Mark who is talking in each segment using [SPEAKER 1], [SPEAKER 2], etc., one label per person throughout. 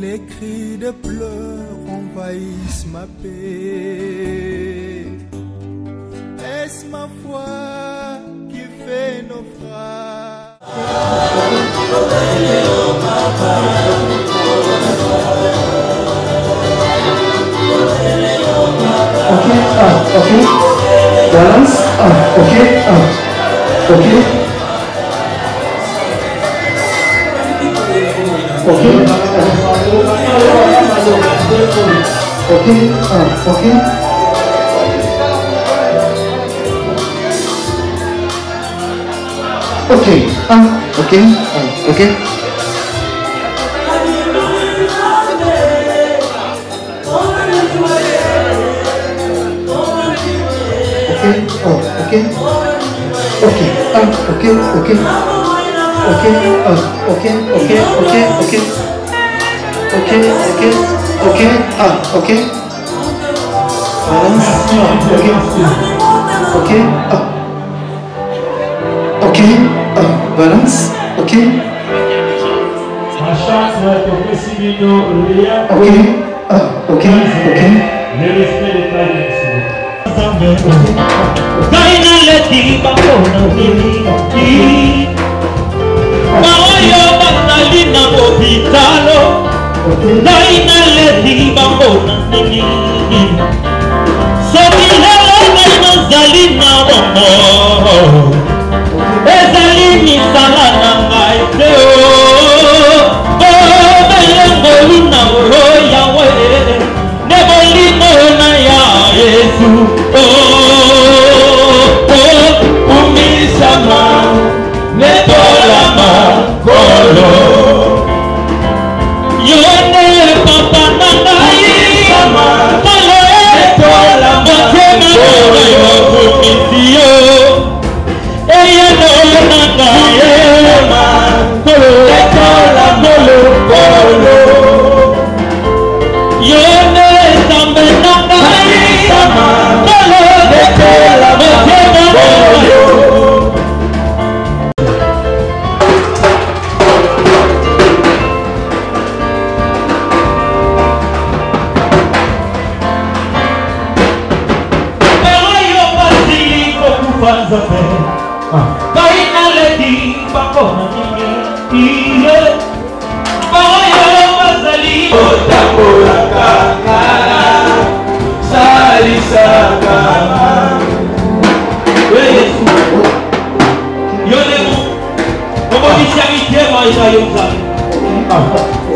[SPEAKER 1] Les cris de pleurs envahissent ma paix. Est-ce ma foi qui fait naufrage?
[SPEAKER 2] Ok, balance, ok, ok, balance, ok.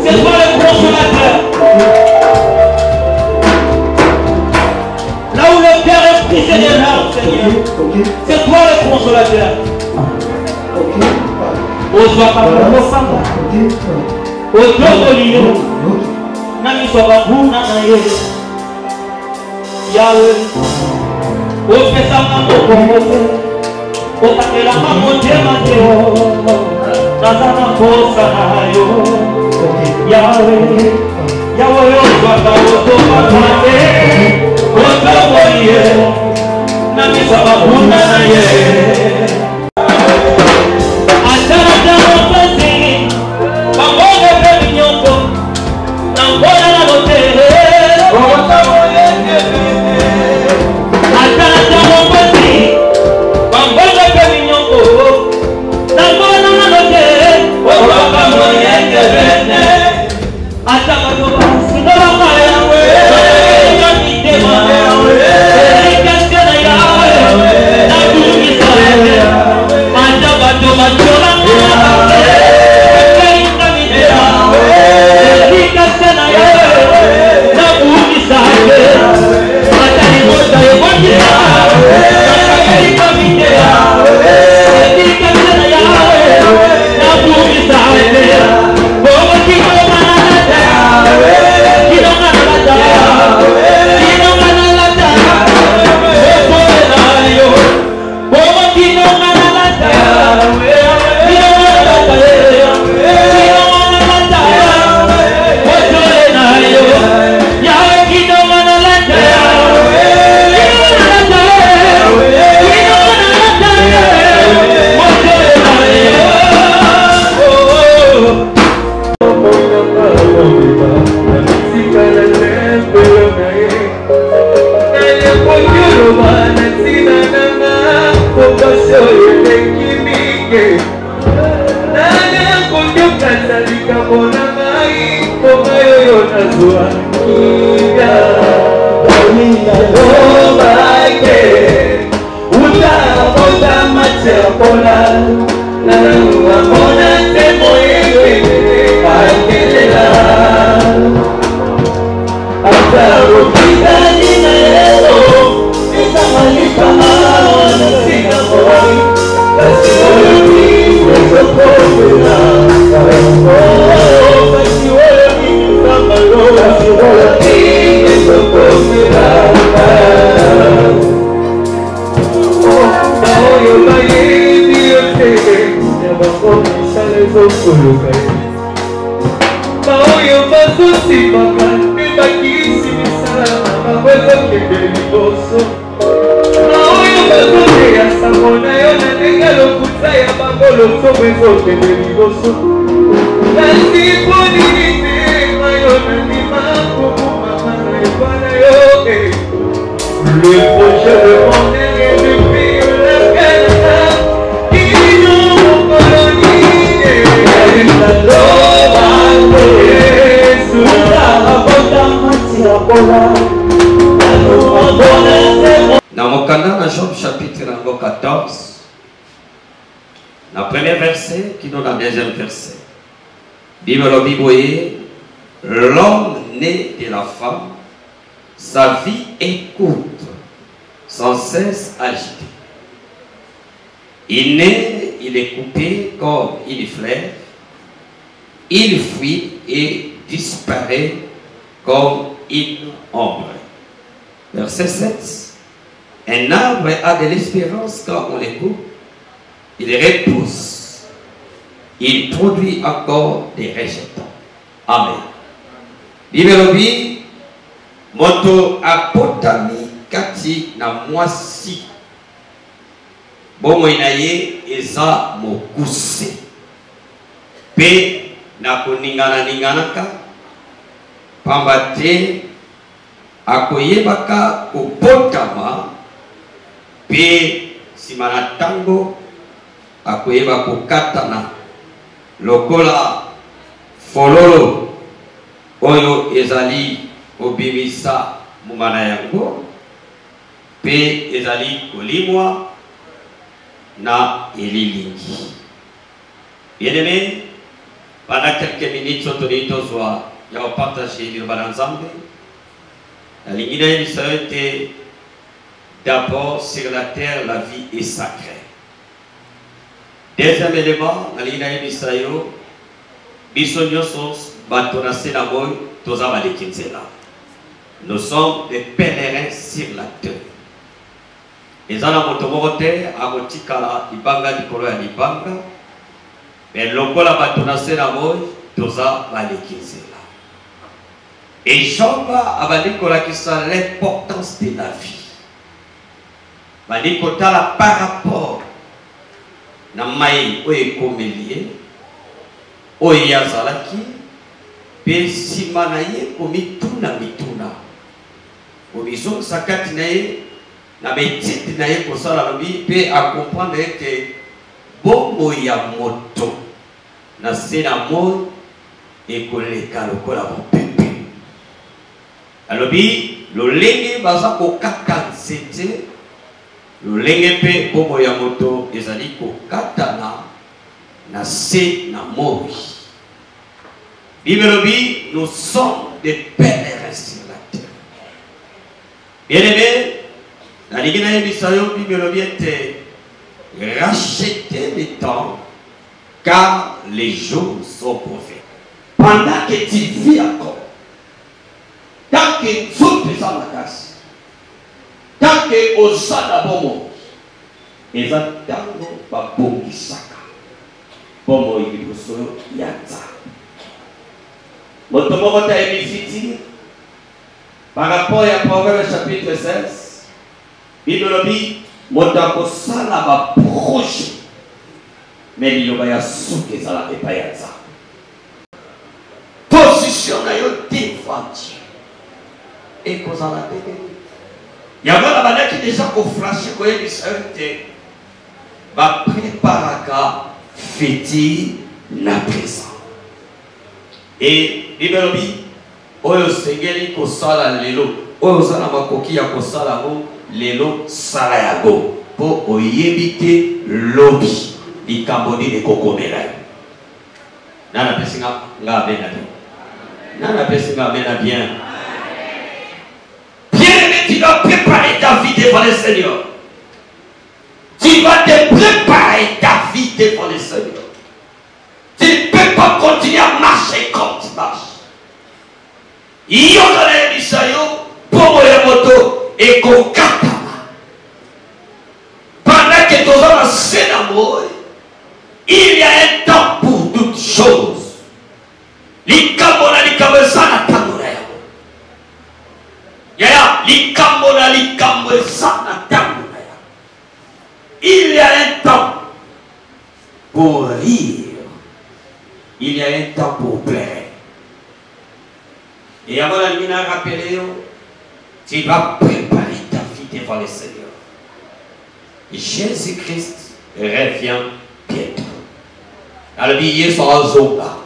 [SPEAKER 3] C'est toi le consolateur. Là où le Père est brisé des larmes, Seigneur, c'est toi le consolateur.
[SPEAKER 2] Yeah.
[SPEAKER 4] Dans mon canal, dans Job chapitre 14, dans le premier verset, qui donne le deuxième verset. Bible, l'homme né de la femme, sa vie écoute, sans cesse agitée. Il naît, il est coupé comme une fleur, il fuit et disparaît comme une ombre. Verset 7. Un arbre a de l'espérance quand on l'écoute. Il repousse. Il produit encore des rejetons. Amen. Bibelobi, moto apotami kati na mwasi. Bomo inaye eza mokuse. Pe na kuningana ninganaka. Pambate akoyebaka kopotama. Pe simana tango akoyeba kokatana lokola fololo oyo ezali obimisa mumana yango pe ezali kolimwa na elilingi. Bien-aimé, pendant quelques minutes tozwa ya partager liloba na Nzambe na lingina yebisayote. D'abord, sur la terre, la vie est sacrée. Deuxième élément, nous sommes des pèlerins sur la terre. Et ça, dans notre monde, à Motikala, Ibanga, Nikolo, Ibanga, mais l'ongola batonase na moi, toza balekizela. Et Jean a dit l'importance de la vie. Manikotala par rapport na mai oye komelie oye yazalaki pe simana ye komituna mituna obiso sakati na ye na betiti na ye kosala lobi pe a comprendre que bombo ya moto na sena mo ekoleka lokola mopepe alobi lolenge baza kokaka nzete lolenge pe bomo ya moto ezali kokatana na se na moi. Bibelobi, nous sommes des pèlerins sur la terre. Bien-aimé, la Ligue Bisayo, Bibelobi était racheter le temps car les jours sont mauvais. Pendant que tu vis encore, tant que tu es dans la casse, tant que au sein d'abord, et ça tango ba bongi saka, bomo ibibuso yata. Motomo ta emifiti, par rapport à Proverbe chapitre 16, Bible dit, motako sala ba proche, mais il y a souke sala epayata. Position, devant Dieu. Et qu'on s'en a béni. Il y a la manière qui déjà qu'on flash, qu'on est discerné. Va préparer à fêter la présence. Et Bibelobi, oyo sengeli ko sala lelo, oyo sala makoki ya ko sala mo lelo sala yago po oyebite lobi likambodi de kokomela. Nana pesinga nga bena bien. Nana pesinga bena bien. Bien-aimé, tu dois préparer ta vie devant le Seigneur. Tu vas te préparer ta vie devant le Seigneur. Tu ne peux pas continuer à marcher comme tu marches. Il y a un Isaïe pour la moto et qu'on katama. Pendant que tu es dans le Sénamo, il y a un temps pour toutes choses. L'ikambona l'ikambesana tamuraya. Yaya l'ikambona l'ikambesana tamuraya. Il y a un temps pour rire. Il y a un temps pour plaire. Et avant la nuit, rappelez, tu vas préparer ta vie devant le Seigneur. Jésus-Christ revient bientôt. Alors, il y a son zonga.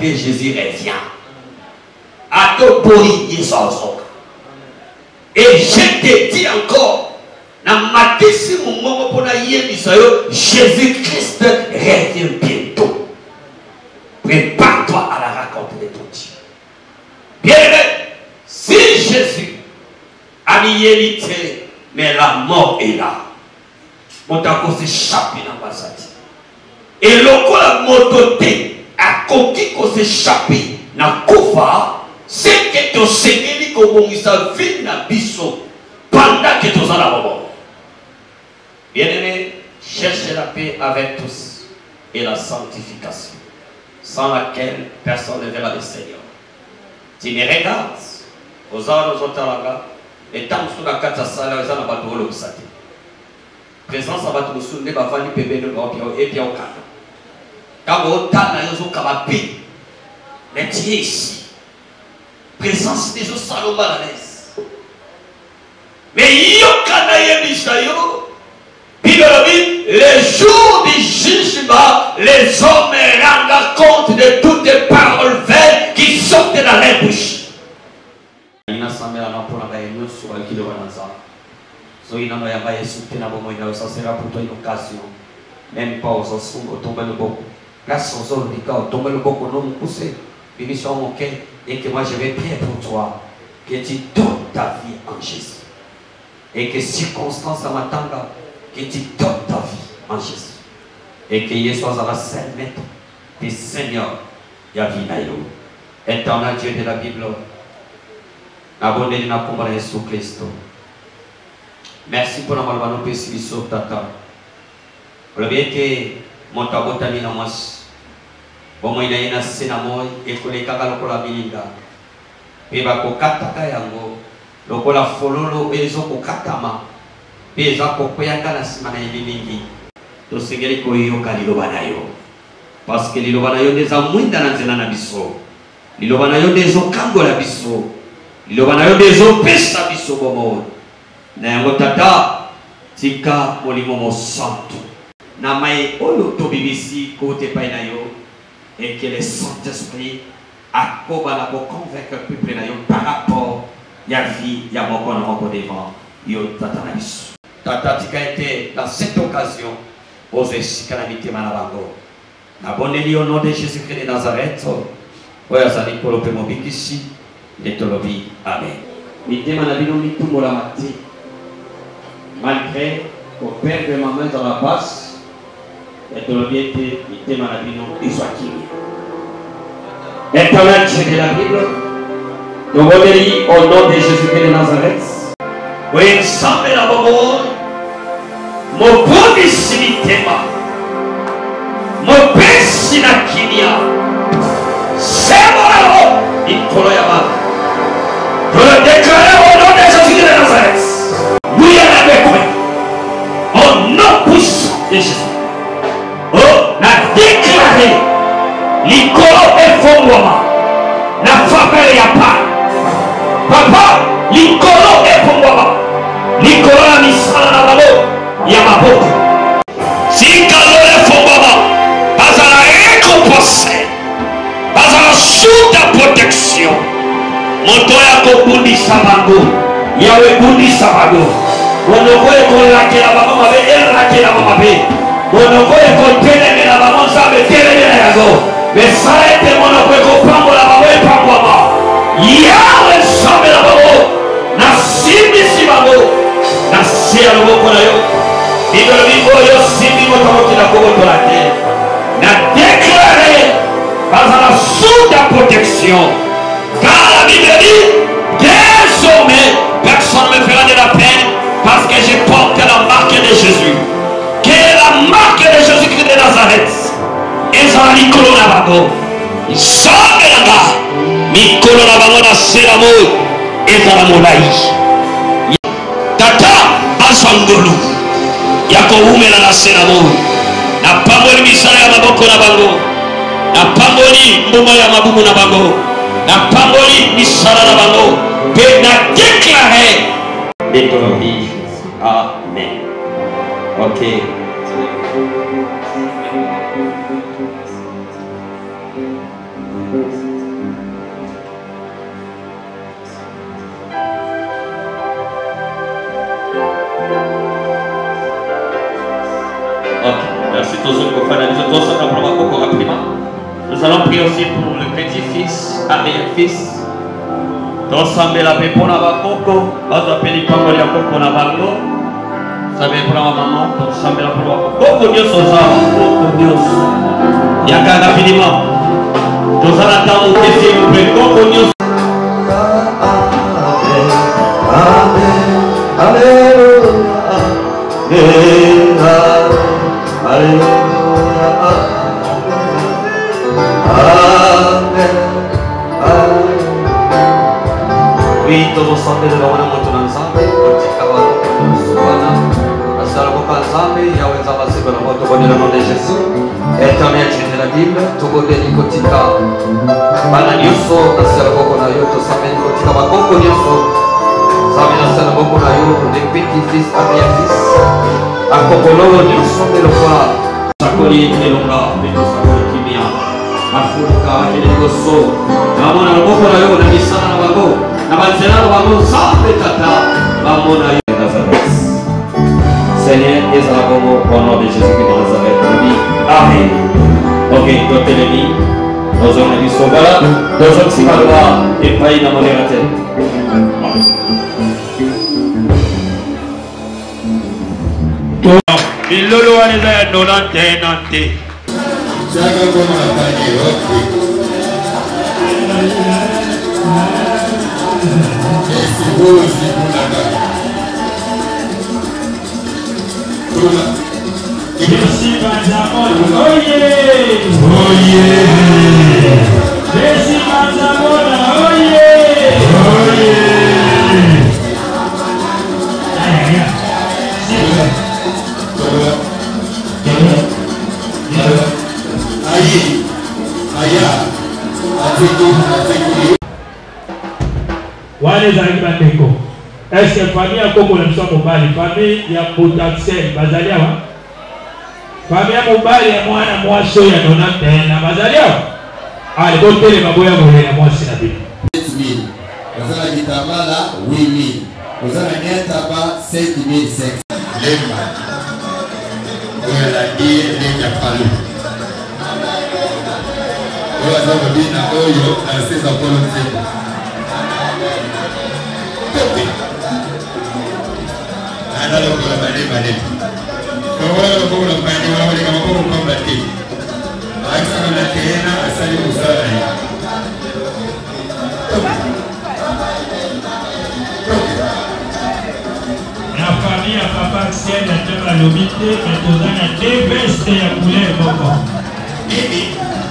[SPEAKER 4] Jésus revient. À ton pays, il y a son zonga. Et je te dis encore, Jésus-Christ revient bientôt. Prépare-toi à la rencontre de ton Dieu. Bien aimé, si Jésus a mis l'ité, mais la mort est là. On t'a s'échapper dans ma sati. Et le la mototé a conquis qu'on s'échappe dans Kofa, c'est que ton Seigneur comme ça vit dans Bisso pendant que tu es dans la mort. Bien-aimé, cherchez la paix avec tous et la sanctification, sans laquelle personne ne verra le Seigneur. Tu me regardes, aux heures aux autres, et tant que tu as quatre salles, ils ont battu le sati. Présence à battu le sou, ne va pas lui payer le grand et puis au cadre. Quand vous avez un jour comme mais tu es ici. Présence des autres salons à l'aise. Mais il y a les jours du jugement, les hommes rendent compte de toutes les paroles vaines qui sortent de la bouche. Ça sera pour toi une occasion. Même pas aux osons, tomber le beaucoup. Grâce aux hommes, tomber le beaucoup, non, me pousser. Bémission mon cœur, et que moi je vais prier pour toi. Que tu donnes ta vie en Jésus. Et que circonstance à m'attendre, que tu donnes ta vie en Jésus. Et que Jésus soit à la seule maître des Seigneurs. Yavi Nayo. Éternel Dieu de la Bible. Abonnez-vous à la Jésus Christ. Merci pour l'amour de nos sur Tata. Le bien que mon tabotami na mas. Bon moi il y a une scène moi et que les kagalo pour la milinga. Et va ko kataka yango. Lokola fololo ezo ko katama. Peza ko koyanga na simana yilingi. To segeri ko yo kaliloba nayo. Parce que liloba nayo ndeza mwinda na nzela na biso. Liloba nayo ndezo kangola biso. Liloba nayo ndezo pesa biso bomo. Na yango tata tika molimo mo santo. Na mai oyo to bibisi kote pai na yo et que le Saint-Esprit akoba pour convaincre le peuple na yo par rapport ya vie ya moko na moko devant yo tata na biso. Tata tika été dans cette occasion aux esikalamité manabango. Na boneli au nom de Jésus-Christ de Nazareth. Oya sali pour le pemo bikisi de tolobi. Amen. Mitema na bino mitumbo la mati. Malgré qu'on perde ma main dans la basse. Et de l'obéité, il t'aime à la vie, non, il soit qui. Éternel Dieu de la Bible, nous remercions au nom de Jésus-Christ de Nazareth. Oui, ensemble la bonne, mon bon décimitema, mon péché na kinia, c'est mon il koloyama. Je le déclare au nom de Jésus-Christ de Nazareth. Oui, elle avait cru. Au nom puissant de Jésus. Oh, la déclaré l'icône et fondement na faveur ya pa papa likolo efungwama likolo ya misala na bango ya maboko sikalo efungwama bazala récompensé bazala sous ta protection moto ya kobundisa bango yawe bundisa bango monoko ekolakela bango mabe elakela bango mabe monoko ekotelemela bango nzambe telemela yango mesala ete monoko ekopambola bango epambwama yawe nzambe na bango nasimbisi bango na se ya loboko na yo bibelo bingo oyo simbi motomoki na kobotola te na déclaré bazala sous ta protection car la Bible dit désormais personne ne me fera de la peine parce que je porte la marque de Jésus que la marque de Jésus-Christ de Nazareth ezala likolo na bango nzambe na nga mikolo na bango na se na moi ezala molai tata azwa ngolu ya kowumela na se na moi napamboli misala ya maboko na bango napamboli mbuma ya mabumu na bango napamboli misala na bango mpe na déclaré détologie. Amen. Ok. Merci tous ceux qui ont fait la mise nous allons prier aussi pour le petit-fils, arrière-fils. Ensemble la paix pour la bakoko, bazo apeli pango ya koko na bango. Sabe pour la maman, ensemble la pour la koko Dieu soza, koko Dieu. Yaka rapidement. Nous allons attendre que s'il vous plaît, koko Dieu. Oui, todos saben de la buena mucho lanzame, chica va a suana, hasta la boca lanzame, ya voy a pasar por la foto con el nombre de Jesús. Éternel de la Bible, tu bote ni cotica, para nioso, hasta la boca na yo, tu saben cotica va coco nioso, saben hasta la boca na yo, de petit fils a bien fils, a coco logo nioso de lo fa, sacoli de longa, de los sacoli kimia, a furca, que le gozo, vamos a la boca na yo, na misana na bago. Seigneur, au nom de Jésus-Christ de Nazareth, amen. Ok, toi t'es l'ennemi. Nous avons dit voilà. Nous avons dit et pas une modérateur. Il lolo a les ailes nante.
[SPEAKER 3] Merci Benjamin, oye! Oye! Merci Benjamin, oye! Oye! Wale zalaki bandeko. Est-ce que famille a comme on a mobali, famille ya potentiel bazali awa? Famille ya mobali ya mwana mwaso ya 90 na bazali awa? Ale botele maboya ngole na mwasi na bibi.
[SPEAKER 5] 7000. Ozala kitambala 8000. Ozala nyata ba 7500. Lemba. Ola die lenga palu. Ola zama bina oyo asesa volonté. Ada lo ko bale. Kawala ko lo bale wala kama ko ko bale. Aksa na tena asali usala ya.
[SPEAKER 3] La famille a papa ancien la terre à l'obité, mais on a deux vestes à couleur beaucoup.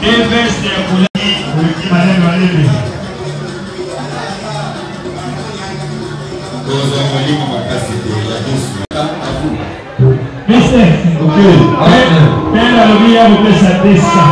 [SPEAKER 3] Deux vestes à couleur. Allez. Mister, nenda lobia mupesa tesa.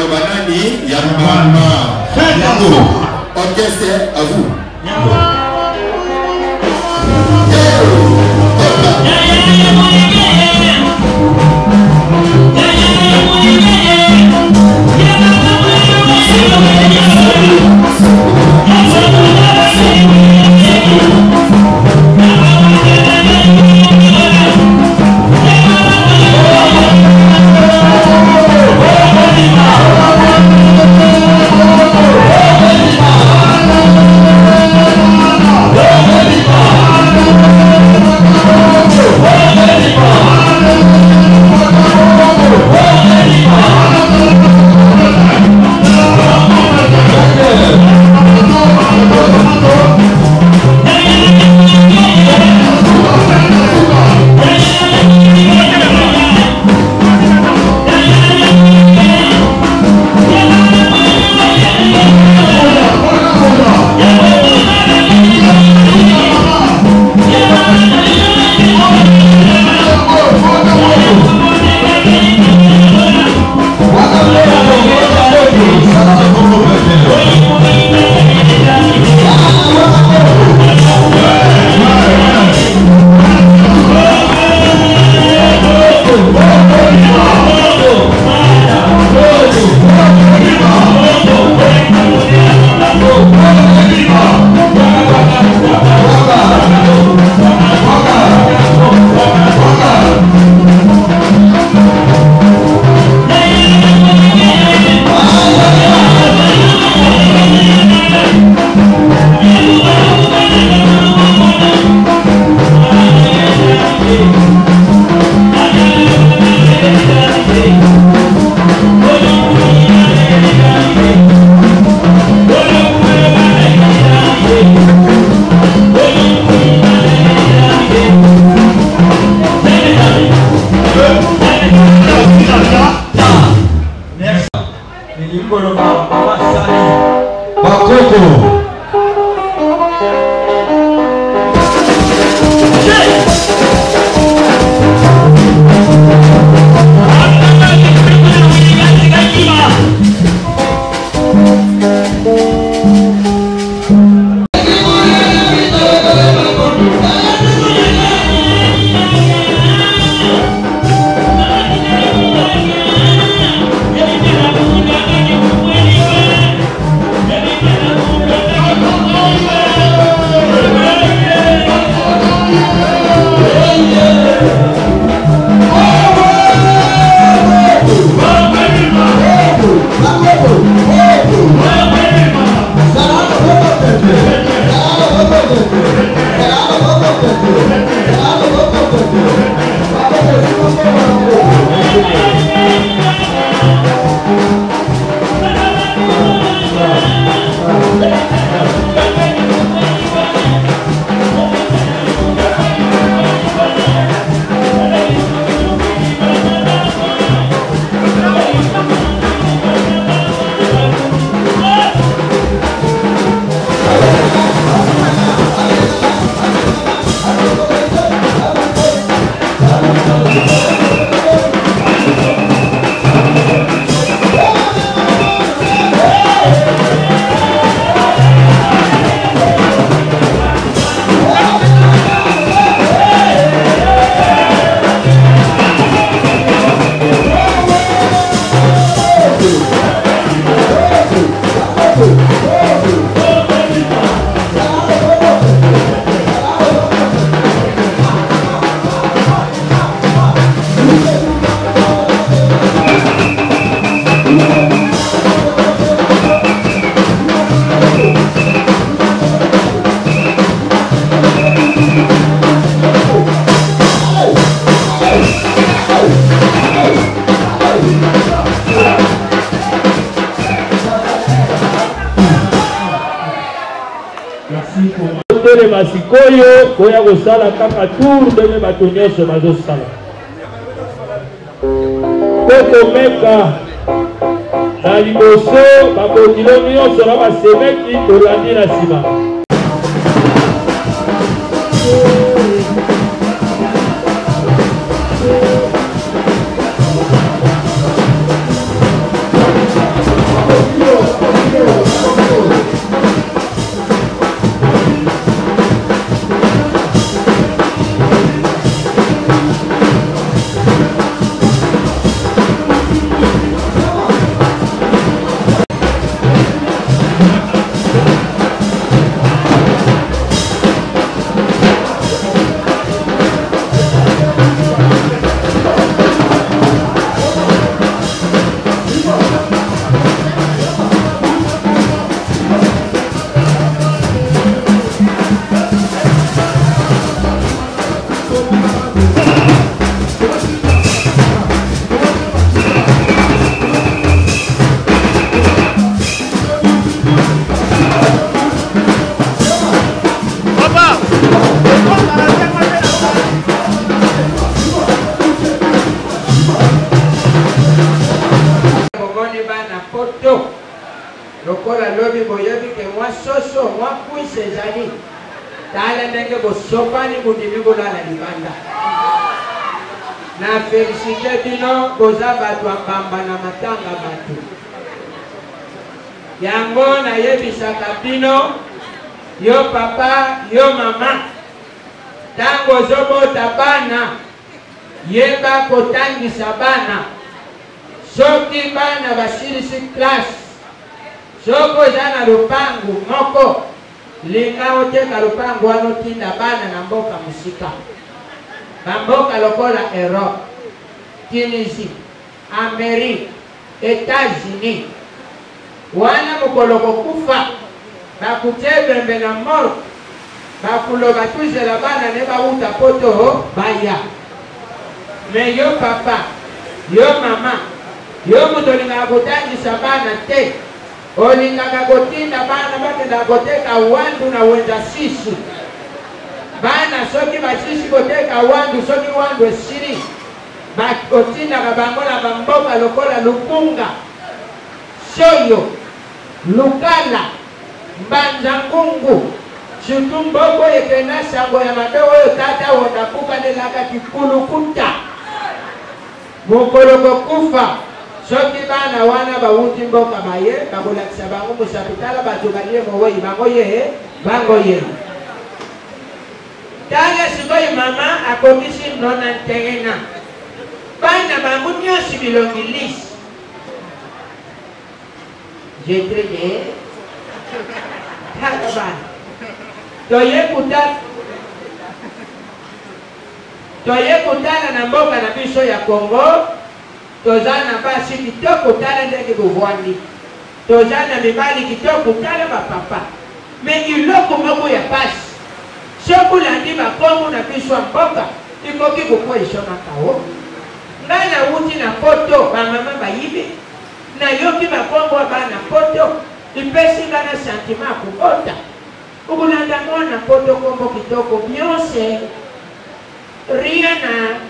[SPEAKER 5] Banani, Yamama. Yango. Orchestre, à vous.
[SPEAKER 3] Masikoyo koya kosala kaka tour ndenge bato nyonso bazosala po komeka na liboso babondilo nyonso na basemeki tolandi na nsima.
[SPEAKER 6] poto. Lokola lobi boyebi ke mwa soso mwa kuise ezali. Tala ndenge bosopani kudimigo la libanda. Na félicité bino boza bato ambamba na matanga bato. Yango na yebisaka bino yo papa yo mama. Tango zobota bana yeba kotangisa bana. Soki bana basilisi classe. Soko zana lupangu moko. Linga oteka lupangu wano tinda bana na mboka musika. Bamboka lokola Europe, Tunisie, Amérique, États-Unis. Wana mukoloko kufa. Bakutebembe na mort. Bakuloba tuzela bana ne bauta poto baya. Me yo papa, yo mama, yo mutolinga kutangisa bana te. Olinga kagotinda bana bakenda koteka wandu na wenda sisu. Bana soki basisi koteka wandu soki wandu esiri. Otinda kabangola bamboka lokola lupunga. Soyo, lukala, mbanzangungu. Sutumboko ekena sango ya madogo yo tata watakuka nelaka kikulukuta. Mukoloko kufa. Soki bana wana bauti mboka baye, bakolakisa bango musapitala batukalie mowoyi bango ye. Tanga sikoyi mama akomisi nona ntengena. Bana bango nyosi bilongi lisi. J'ai traîné. Tanga bana. Toye kutana na mboka na biso ya Kongo. Tozana basi kitoko tala ndenge bovwandi. Tozana mibali kitoko tala bapapa. Me iloko moko ya pasi. Soko landi bakongo na biso ya mboka. Ikoki kukua ishona kao. Ngana uti na poto bamama bayibe. Na yoki bakongo bana poto. Ipesi ngana santima kubota. Ukulanda mwana poto kombo kitoko Beyonce, Rihanna,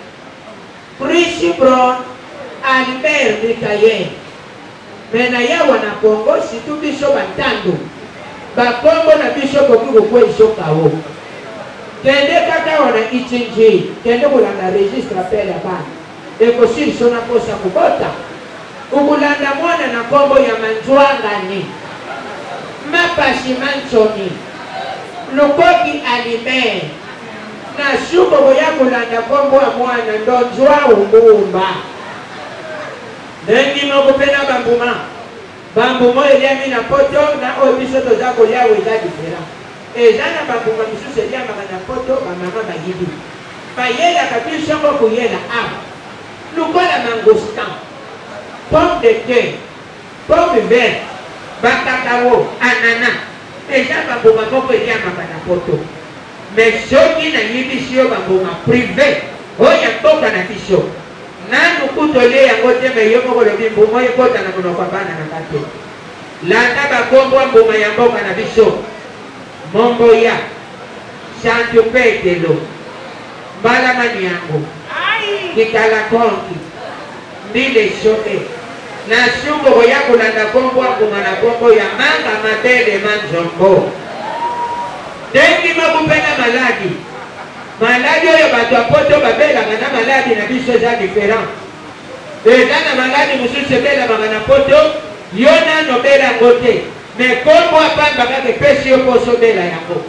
[SPEAKER 6] Chris Brown, Albert Mikaye. Mena yawa na Kongo situ biso batando. Bakongo na biso kokuko kwe isoka wo. Kende kaka wana ichinji. Kende kulanda registra pele bana. Eko siri sona kosa kubota. Ukulanda mwana na kombo ya manjuangani. Mapasi manchoni. Lukoki alime. Na shuko boya kulanda kombo wa mwana ndonjwa umumba. Dengi mokupena bambuma. Bambumo eliami na poto na obiso tozako yawe eza diferent. Ezana bambuma misuse eliama na poto bamama bayibi. Bayela kabiso ko kuyela ama. Lukola mangostan. Pomme de terre. Pomme verte. Bakakao. Anana. Eza bambuma moko eliama na poto. Mais soki na yibisio bambuma privé. Oya toka na biso. Nanu kutole yango teme yomo ko lobi mbumo yekota na kuno kwa bana na kate. Landa bakombo mbuma ya mboka na biso. Mombo ya Santo Petelo. Mbala mani yango. Kikala konki. Mbile shoke. Na shungo ko yako landa kombo mbuma na kombo ya manga mabele manzombo. Dengi makupena maladi. Maladi oyo bato apoto babela na maladi na biso za différent. Ezana maladi mususu bela na poto yona no bela ngote. Me kombo apanga kake pesi yo poso bela yango.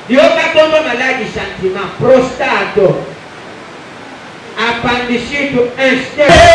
[SPEAKER 6] Yoka kombo maladi sentiment, prostato. Appendicite instable.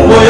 [SPEAKER 7] Voy a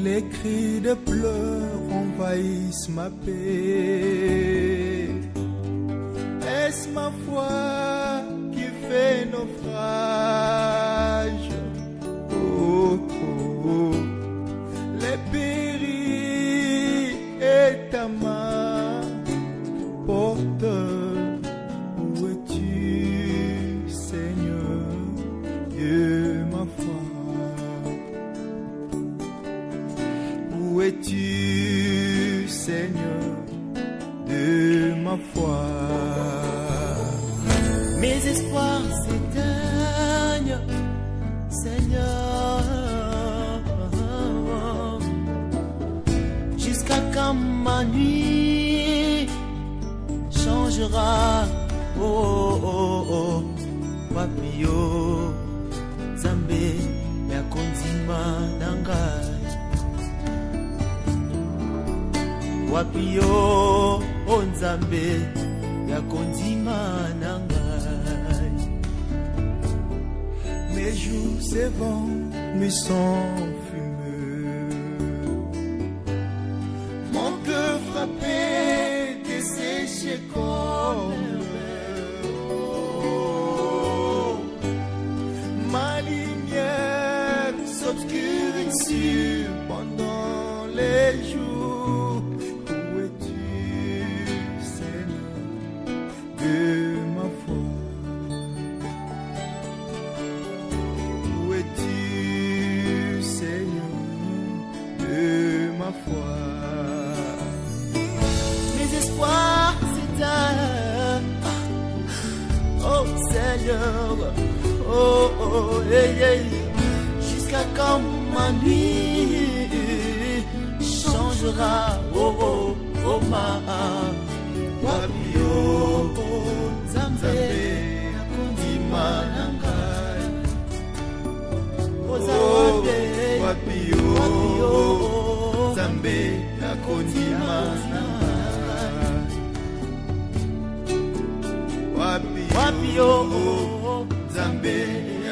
[SPEAKER 1] Les cris de pleurs envahissent ma paix. Est-ce ma foi qui fait naufrage? Oh, oh, oh. Les périls et ta main porte. Où es-tu, Seigneur, Dieu, ma foi? Où es-tu, Seigneur, de ma foi?
[SPEAKER 7] Mes espoirs s'éteignent, Seigneur, jusqu'à quand ma nuit changera. Oh, oh, oh, Papio, Zambé, Yakondima, Nangai. Wapio onzambe yakondima nangai.
[SPEAKER 1] Mes jours s'évent, me sont fumeux. Mon cœur frappé, desséché comme oh, ma lumière s'obscurcit pendant les jours.
[SPEAKER 7] Mes espoirs s'éteignent, oh Seigneur, oh oh, hey, hey. Jusqu'à quand ma nuit changera, oh oh, oh ma Wabio, Zambé,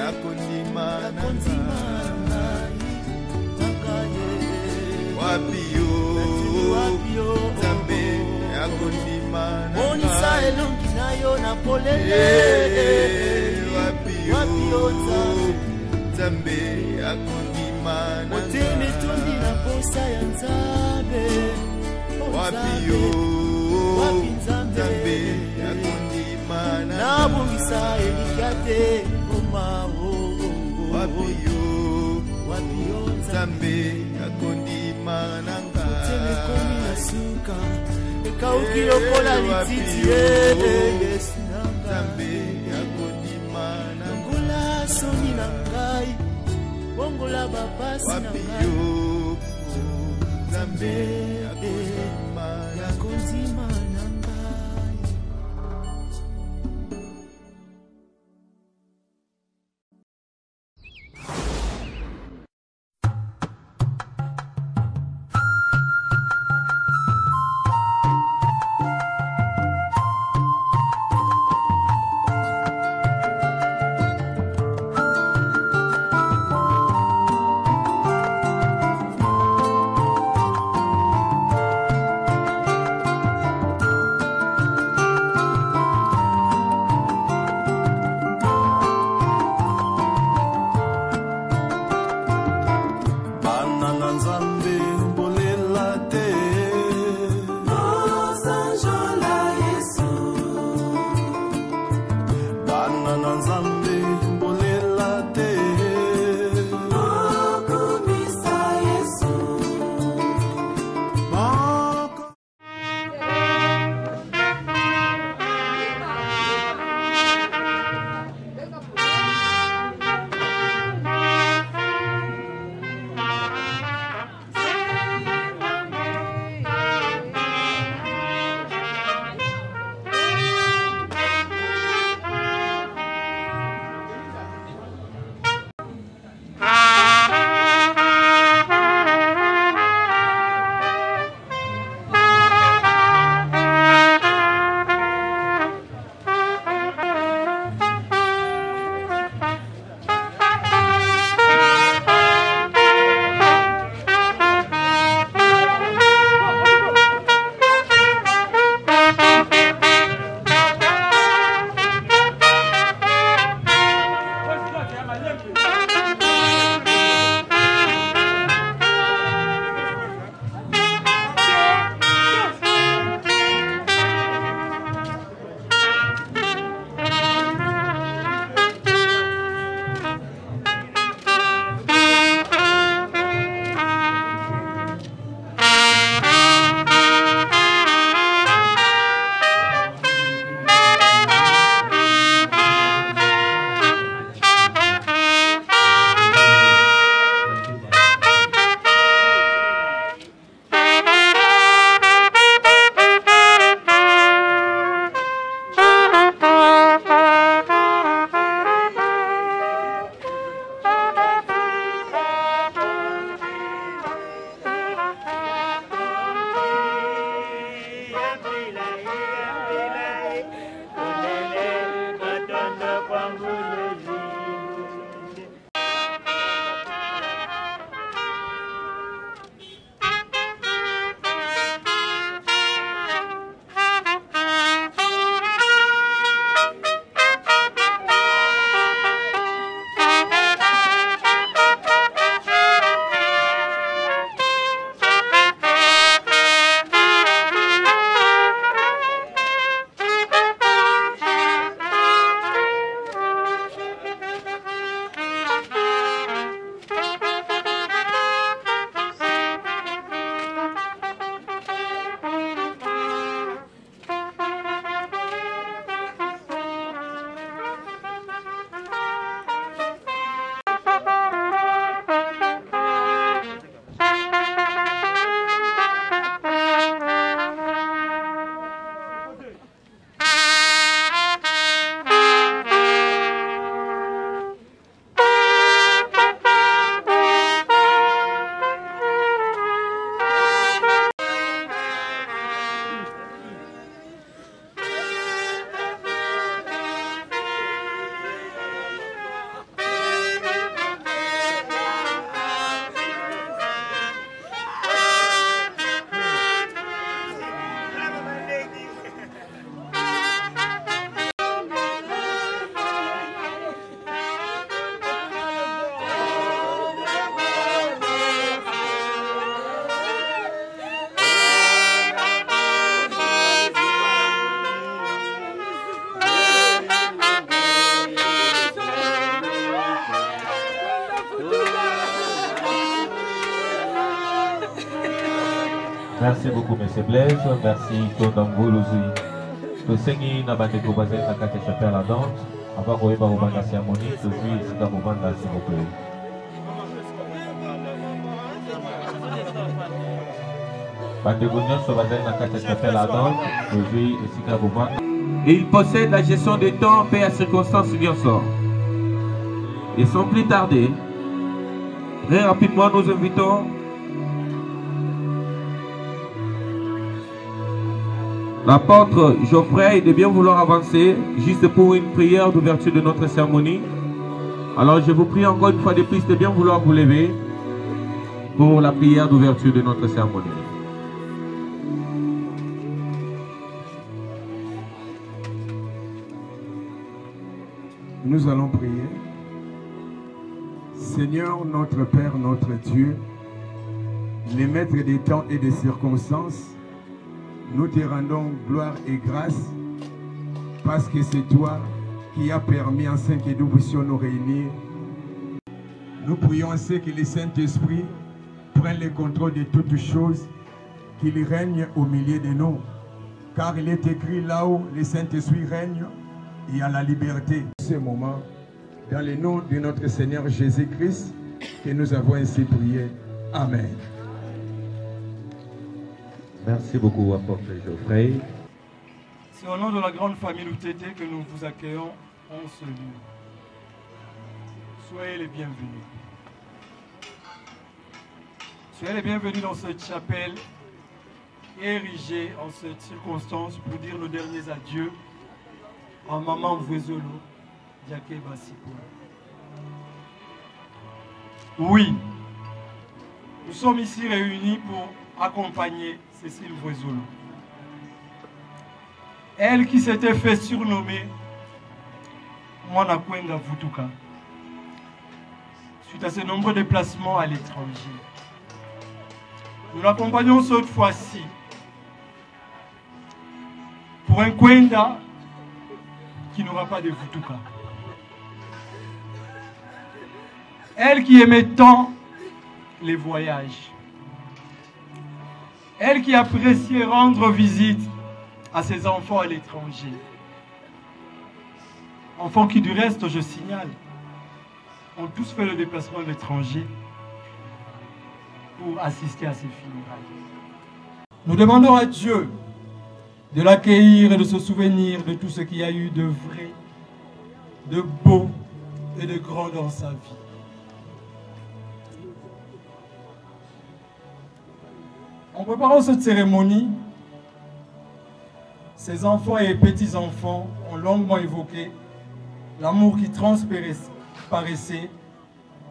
[SPEAKER 1] akondima wapio Nzambe akondima
[SPEAKER 7] monisa elongi na yo na polele wapio
[SPEAKER 1] Nzambe akondima
[SPEAKER 7] motema etondi na posa ya Nzambe
[SPEAKER 1] wapio Nzambe akondima
[SPEAKER 7] nabongisa elinga te omao
[SPEAKER 1] wapio Nzambe akondima nanga
[SPEAKER 7] motema ekomi na suka ekauki lokola lititi Yesu
[SPEAKER 1] Nzambe akondima
[SPEAKER 7] longola soni na ngai bongola bapasi na ngai
[SPEAKER 1] Nzambe akondima
[SPEAKER 7] yakondima na ngai
[SPEAKER 8] Merci beaucoup, M. Blaise. Merci, Tondangolozi. Tosengi na bandeko bazali na kati ya chapelle ardente. Avant koyeba kobanda cérémonie, tozwi esika kovanda s'il vous plaît. Bandeko nyonso bazali na kati ya chapelle ardente, tozwi esika kovanda.
[SPEAKER 9] Et il possède la gestion des temps, paix à circonstances bien sort. Et sans plus tarder, très rapidement nous invitons l'apôtre Geoffrey de bien vouloir avancer juste pour une prière d'ouverture de notre cérémonie. Alors je vous prie encore une fois de plus de bien vouloir vous lever pour la prière d'ouverture de notre cérémonie.
[SPEAKER 10] Nous allons prier. Seigneur, notre Père, notre Dieu, les maîtres des temps et des circonstances, nous te rendons gloire et grâce parce que c'est toi qui as permis enfin que nous puissions nous réunir. Nous prions ainsi que le Saint-Esprit prenne le contrôle de toutes choses, qu'il règne au milieu de nous. Car il est écrit là-haut, le Saint-Esprit règne et à la liberté. Ce moment, dans le nom de notre Seigneur Jésus-Christ, que nous avons ainsi prié. Amen.
[SPEAKER 8] Merci beaucoup, apôtre Geoffrey.
[SPEAKER 11] C'est au nom de la grande famille Loutete que nous vous accueillons en ce lieu. Soyez les bienvenus. Soyez les bienvenus dans cette chapelle érigée en cette circonstance pour dire nos derniers adieux à Maman Vwezolo, Diaké Bassiko. Oui, nous sommes ici réunis pour accompagner Cécile Vwezolo. Elle qui s'était fait surnommer Mwana Kwenga Vutuka suite à ses nombreux déplacements à l'étranger. Nous l'accompagnons cette fois-ci pour un Kwenda qui n'aura pas de Vutuka. Elle qui aimait tant les voyages. Elle qui appréciait rendre visite à ses enfants à l'étranger. Enfants qui, du reste, je signale, ont tous fait le déplacement à l'étranger pour assister à ces funérailles. Nous demandons à Dieu de l'accueillir et de se souvenir de tout ce qu'il y a eu de vrai, de beau et de grand dans sa vie. En préparant cette cérémonie, ses enfants et petits-enfants ont longuement évoqué l'amour qui transparaissait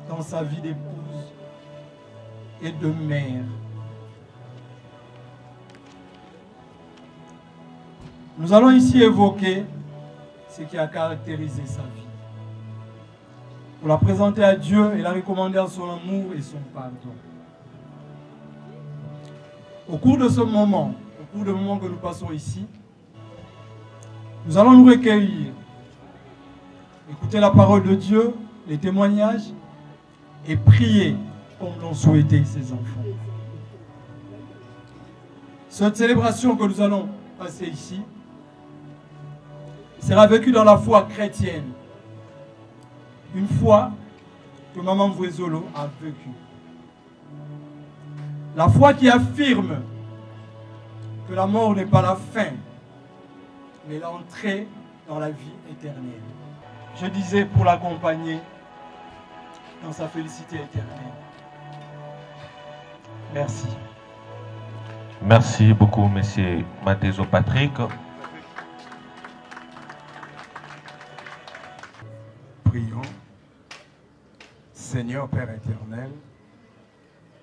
[SPEAKER 11] dans sa vie d'épouse et de mère. Nous allons ici évoquer ce qui a caractérisé sa vie. Pour la présenter à Dieu et la recommander à son amour et son pardon. Au cours de ce moment, au cours du moment que nous passons ici, nous allons nous recueillir, écouter la parole de Dieu, les témoignages et prier comme l'ont souhaité ses enfants. Cette célébration que nous allons passer ici sera vécue dans la foi chrétienne, une foi que Maman Vwezolo a vécue. La foi qui affirme que la mort n'est pas la fin, mais l'entrée dans la vie éternelle. Je disais pour l'accompagner dans sa félicité éternelle. Merci.
[SPEAKER 8] Merci beaucoup, M. Matezo Patrick.
[SPEAKER 10] Prions. Seigneur Père éternel,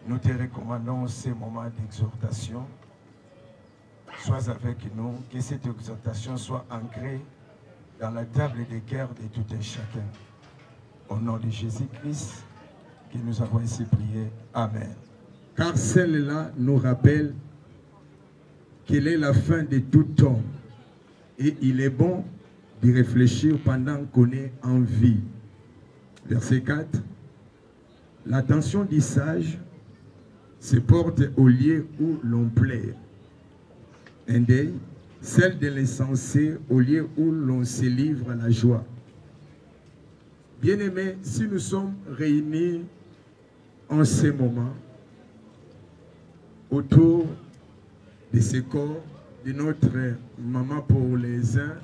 [SPEAKER 10] nous te recommandons ces moments d'exhortation. Sois avec nous, que cette exhortation soit ancrée dans la table des cœurs de tout un chacun. Au nom de Jésus-Christ, que nous avons ainsi prié. Amen. Car celle-là nous rappelle quelle est la fin de tout homme. Et il est bon d'y réfléchir pendant qu'on est en vie. Verset 4. L'attention du sage, se porte au lieu où l'on plaît. Un deuil, celle de l'insensé au lieu où l'on se livre à la joie. Bien-aimés, si nous sommes réunis en ce moment autour de ce corps, de notre maman pour les uns,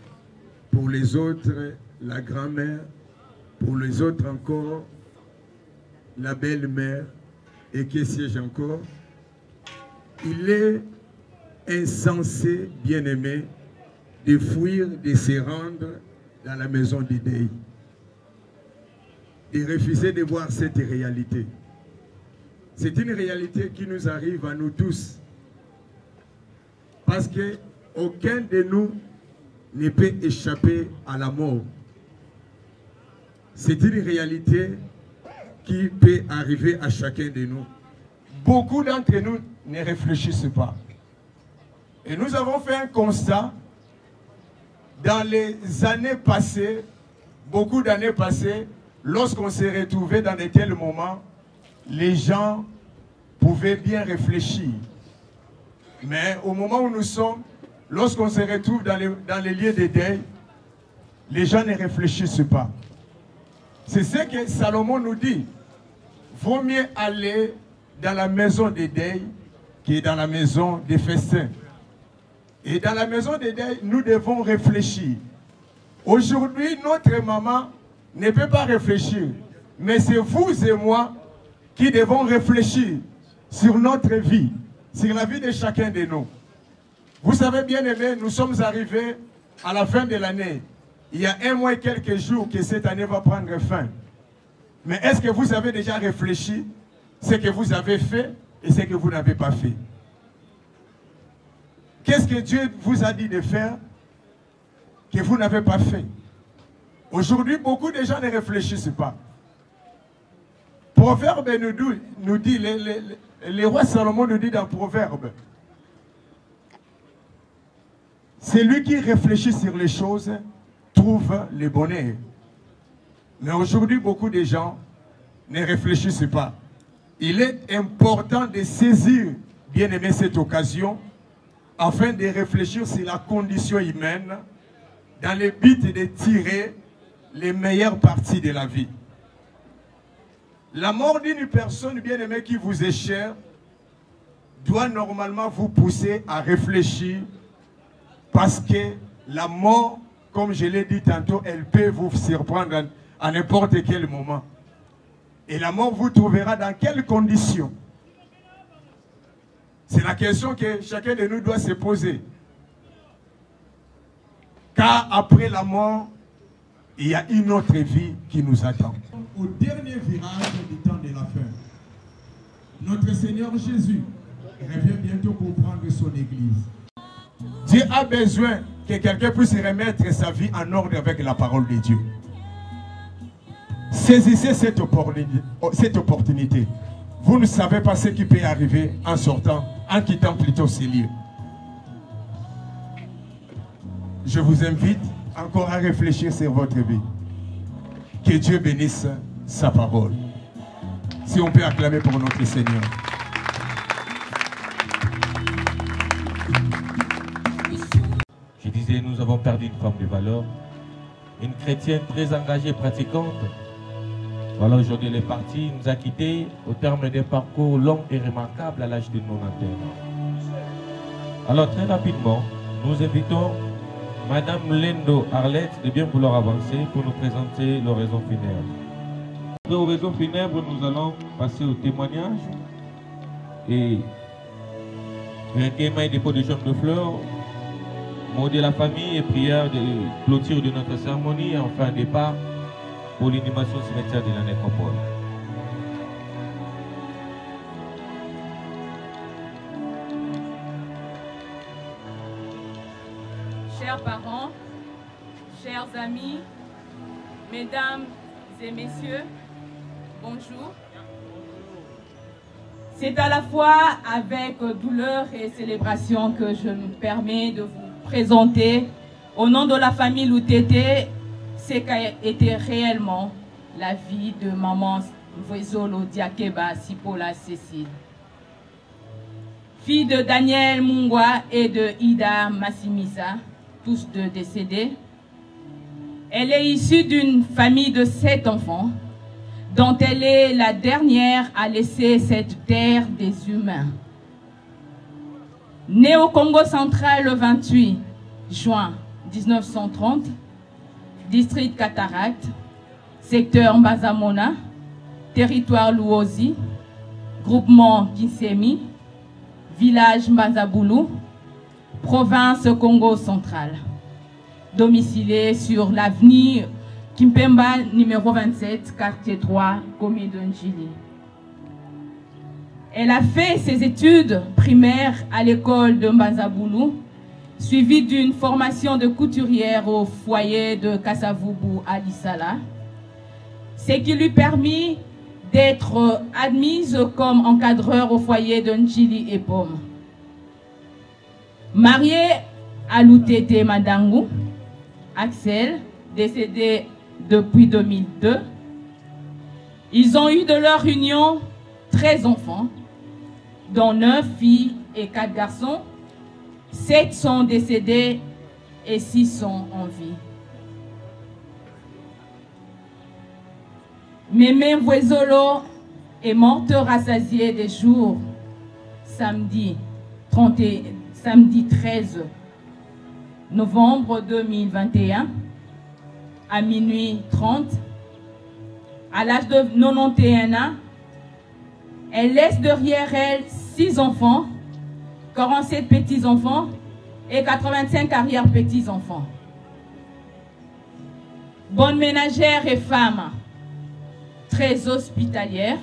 [SPEAKER 10] pour les autres, la grand-mère, pour les autres encore, la belle-mère, et que sais-je encore, il est insensé, bien-aimé, de fuir, de se rendre dans la maison du deuil, de refuser de voir cette réalité. C'est une réalité qui nous arrive à nous tous, parce qu'aucun de nous ne peut échapper à la mort. C'est une réalité qui peut arriver à chacun de nous. Beaucoup d'entre nous ne réfléchissent pas. Et nous avons fait un constat dans les années passées, beaucoup d'années passées, lorsqu'on s'est retrouvé dans de tels moments, les gens pouvaient bien réfléchir. Mais au moment où nous sommes, lorsqu'on se retrouve dans les lieux de deuil, les gens ne réfléchissent pas. C'est ce que Salomon nous dit. Vaut mieux aller dans la maison des deuils que dans la maison des festins. Et dans la maison des deuils, nous devons réfléchir. Aujourd'hui, notre maman ne peut pas réfléchir. Mais c'est vous et moi qui devons réfléchir sur notre vie, sur la vie de chacun de nous. Vous savez, bien aimé, nous sommes arrivés à la fin de l'année. Il y a 1 mois et quelques jours que cette année va prendre fin. Mais est-ce que vous avez déjà réfléchi ce que vous avez fait et ce que vous n'avez pas fait? Qu'est-ce que Dieu vous a dit de faire que vous n'avez pas fait? Aujourd'hui, beaucoup de gens ne réfléchissent pas. Proverbe nous dit, le roi Salomon nous dit dans Proverbe, celui qui réfléchit sur les choses trouve le bonheur. Mais aujourd'hui, beaucoup de gens ne réfléchissent pas. Il est important de saisir, bien aimé, cette occasion afin de réfléchir sur la condition humaine dans le but de tirer les meilleures parties de la vie. La mort d'une personne, bien aimée, qui vous est chère, doit normalement vous pousser à réfléchir parce que la mort, comme je l'ai dit tantôt, elle peut vous surprendre à n'importe quel moment. Et la mort vous trouvera dans quelles conditions? C'est la question que chacun de nous doit se poser. Car après la mort, il y a une autre vie qui nous attend. Au dernier virage du temps de la fin, notre Seigneur Jésus revient bientôt pour prendre son église. Dieu a besoin que quelqu'un puisse remettre sa vie en ordre avec la parole de Dieu. Saisissez cette opportunité. Vous ne savez pas ce qui peut arriver en sortant, en quittant plutôt ces lieux. Je vous invite encore à réfléchir sur votre vie. Que Dieu bénisse sa parole. Si on peut acclamer pour notre Seigneur.
[SPEAKER 8] Je disais, nous avons perdu une femme de valeur, une chrétienne très engagée, pratiquante. Voilà, aujourd'hui, elle est partie, nous a quittés au terme d'un parcours long et remarquable à l'âge de 90 ans. Alors, très rapidement, nous invitons Madame Lendo Arlette de bien vouloir avancer pour nous présenter l'oraison funèbre. Après l'oraison funèbre, nous allons passer au témoignage et recueillement et dépôt de jaunes de fleurs, mot de la famille et prière de clôture de notre cérémonie et enfin départ pour l'inhumation cimetière de la nécropole.
[SPEAKER 12] Chers parents, chers amis, mesdames et messieurs, bonjour. C'est à la fois avec douleur et célébration que je me permets de vous présenter au nom de la famille Loutete ce qu'a été réellement la vie de maman Voizolo Diakeba Sipola Cécile. fille de Daniel Mungwa et de Ida Massimisa, tous deux décédés. Elle est issue d'une famille de 7 enfants, dont elle est la dernière à laisser cette terre des humains. Née au Congo central le 28 juin 1930, district Cataracte, secteur Mbazamona, territoire Luozi, groupement Kinsemi, village Mbazaboulou, province Congo central. Domiciliée sur l'avenue Kimpemba numéro 27, quartier 3, commune de Njili. Elle a fait ses études primaires à l'école de Mbazaboulou, suivie d'une formation de couturière au foyer de Kassavubu à Lissala, ce qui lui permit d'être admise comme encadreur au foyer de Njili et Pomme. Mariée à Loutete Madangu, Axel, décédé depuis 2002, ils ont eu de leur union 13 enfants, dont 9 filles et 4 garçons. 7 sont décédés et 6 sont en vie. Mémé Mvwezolo est morte rassasiée des jours samedi 13 novembre 2021 à minuit 30. À l'âge de 91 ans, elle laisse derrière elle 6 enfants, 47 petits-enfants et 85 arrière-petits-enfants. Bonne ménagère et femme, très hospitalière,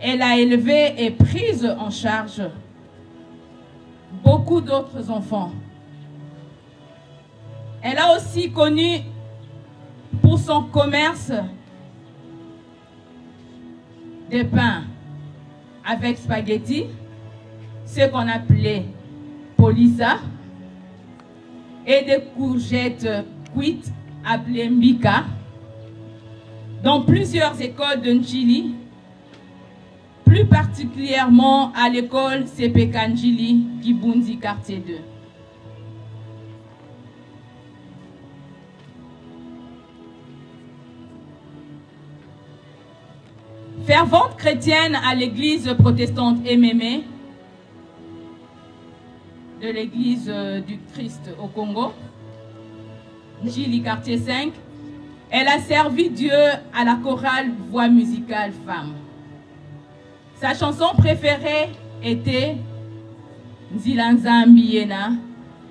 [SPEAKER 12] elle a élevé et pris en charge beaucoup d'autres enfants. Elle a aussi connu pour son commerce de pain avec spaghetti, ce qu'on appelait polissa, et des courgettes cuites appelées mbika, dans plusieurs écoles de Njili, plus particulièrement à l'école CPK Njili, Kibunzi, quartier 2. Fervente chrétienne à l'église protestante MME de l'église du Christ au Congo, Njili, quartier 5, elle a servi Dieu à la chorale voix musicale femme. Sa chanson préférée était Nzilanzambi Yena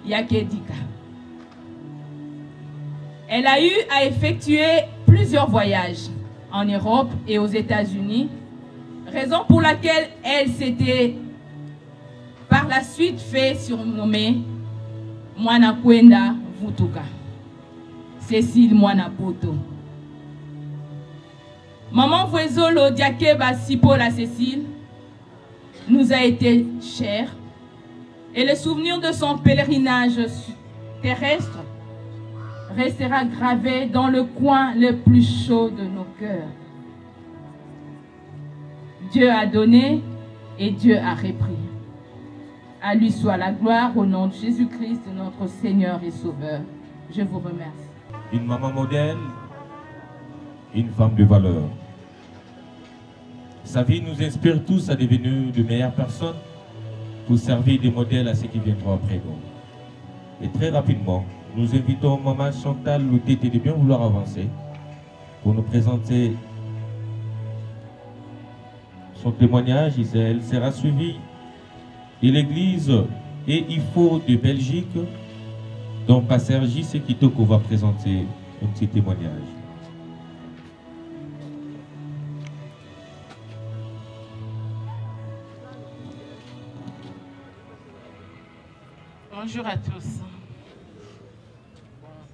[SPEAKER 12] Yakedika. Elle a eu à effectuer plusieurs voyages en Europe et aux États-Unis, raison pour laquelle elle s'était par la suite fait surnommer Mwana Kwenda Vutuka, Cécile Mwana Poto. Maman Mvwezolo Diakeba Sipola Cécile nous a été chère et le souvenir de son pèlerinage terrestre restera gravé dans le coin le plus chaud de nos cœurs. Dieu a donné et Dieu a repris. À lui soit la gloire au nom de Jésus-Christ, notre Seigneur et Sauveur. Je vous remercie.
[SPEAKER 8] Une maman modèle, une femme de valeur. Sa vie nous inspire tous à devenir de meilleures personnes pour servir de modèles à ceux qui viendront après nous. Et très rapidement, nous invitons Maman Chantal Loutete de bien vouloir avancer pour nous présenter son témoignage. Elle sera suivie de l'église et IFO de Belgique, dont Pasteur J.C. Kitoko va présenter un petit témoignage.
[SPEAKER 13] Bonjour à tous.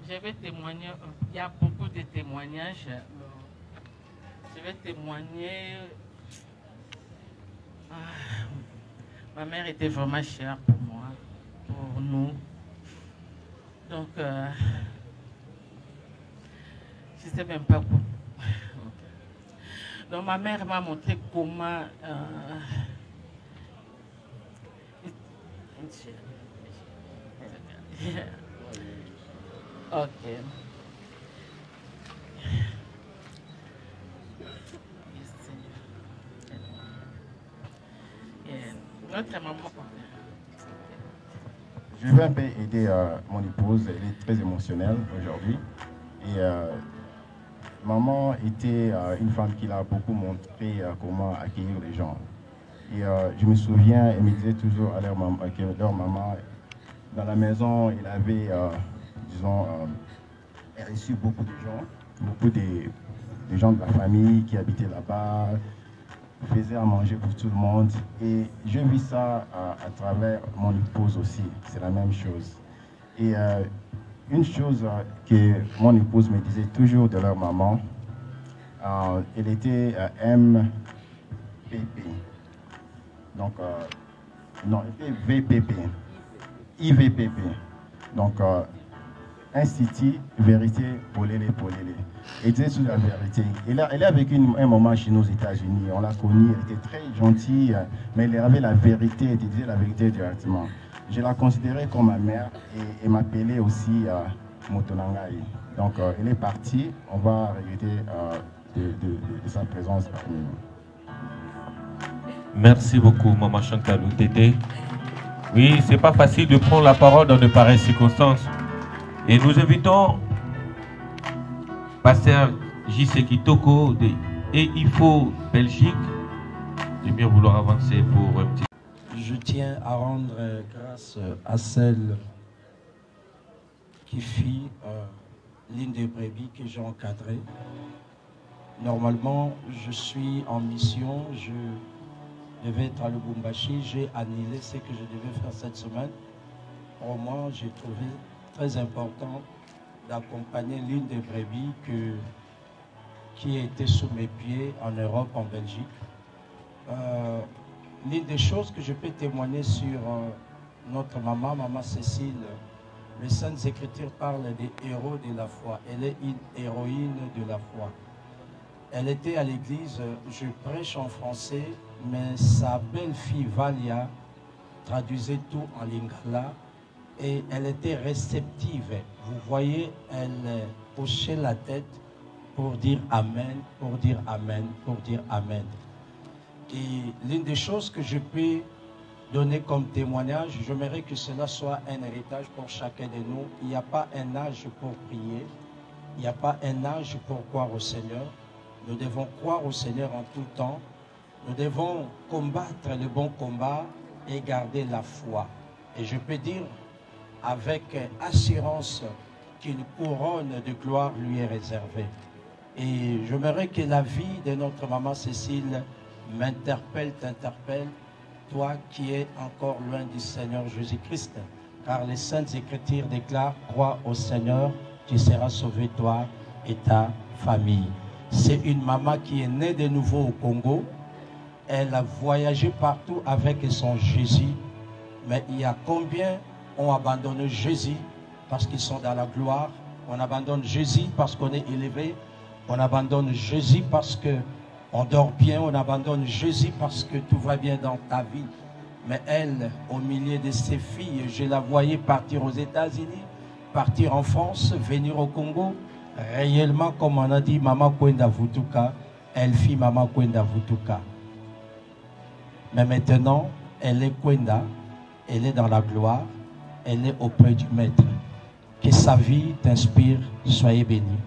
[SPEAKER 13] Je vais témoigner, il y a beaucoup de témoignages. Je vais témoigner. Ma mère était vraiment chère pour moi, pour nous. Donc, je ne sais même pas quoi. Donc, ma mère m'a montré comment Ok. Notre maman.
[SPEAKER 14] Je vais un peu aider mon épouse, elle est très émotionnelle aujourd'hui. Et maman était une femme qui a beaucoup montré comment accueillir les gens. Et je me souviens, elle me disait toujours à leur maman, dans la maison, il avait, disons, elle reçut beaucoup de gens, beaucoup de gens de la famille qui habitaient là-bas, faisait à manger pour tout le monde. Et je vis ça à travers mon épouse aussi, c'est la même chose. Et une chose que mon épouse me disait toujours de leur maman, elle était MPP. Donc, non, elle était VPP. IVPP. Donc, Institut Vérité Polélé Polélé. Elle disait sur la vérité. Elle a vécu un moment chez nous aux États-Unis. On l'a connue, elle était très gentille, mais elle avait la vérité, elle disait la vérité directement. Je la considérais comme ma mère et elle m'appelait aussi Motonangai. Donc, elle est partie. On va regretter de sa présence parmi nous.
[SPEAKER 8] Merci beaucoup, Maman Chantalou Tété. Oui, c'est pas facile de prendre la parole dans de pareilles circonstances. Et nous invitons Pasteur J.C. Kitoko de EIFO Belgique de bien vouloir avancer pour un petit.
[SPEAKER 15] Je tiens à rendre grâce à celle qui fit l'une des brebis que j'ai encadrées. Normalement, je suis en mission, je devais être à Lubumbashi, j'ai annulé ce que je devais faire cette semaine. Pour moi, j'ai trouvé très important d'accompagner l'une des brebis qui était sous mes pieds en Europe, en Belgique. L'une des choses que je peux témoigner sur notre maman, Maman Cécile, les Saintes Écritures parlent des héros de la foi. Elle est une héroïne de la foi. Elle était à l'église, je prêche en français, mais sa belle-fille Valia traduisait tout en lingala et elle était réceptive. Vous voyez, elle hochait la tête pour dire Amen, pour dire Amen, pour dire Amen. Et l'une des choses que je peux donner comme témoignage, j'aimerais que cela soit un héritage pour chacun de nous. Il n'y a pas un âge pour prier, il n'y a pas un âge pour croire au Seigneur. Nous devons croire au Seigneur en tout temps. Nous devons combattre le bon combat et garder la foi. Et je peux dire avec assurance qu'une couronne de gloire lui est réservée. Et j'aimerais que la vie de notre maman Cécile m'interpelle, t'interpelle, toi qui es encore loin du Seigneur Jésus-Christ. Car les Saintes Écritures déclarent, crois au Seigneur, tu seras sauvé toi et ta famille. C'est une maman qui est née de nouveau au Congo. Elle a voyagé partout avec son Jésus. Mais il y a combien ont abandonné Jésus parce qu'ils sont dans la gloire? On abandonne Jésus parce qu'on est élevé. On abandonne Jésus parce qu'on dort bien. On abandonne Jésus parce que tout va bien dans ta vie. Mais elle, au milieu de ses filles, je la voyais partir aux États-Unis, partir en France, venir au Congo. Réellement, comme on a dit, Maman Kwenda Vutuka, elle fit Maman Kwenda Vutuka. Mais maintenant, elle est Kwenda, elle est dans la gloire, elle est auprès du Maître. Que sa vie t'inspire, soyez bénis.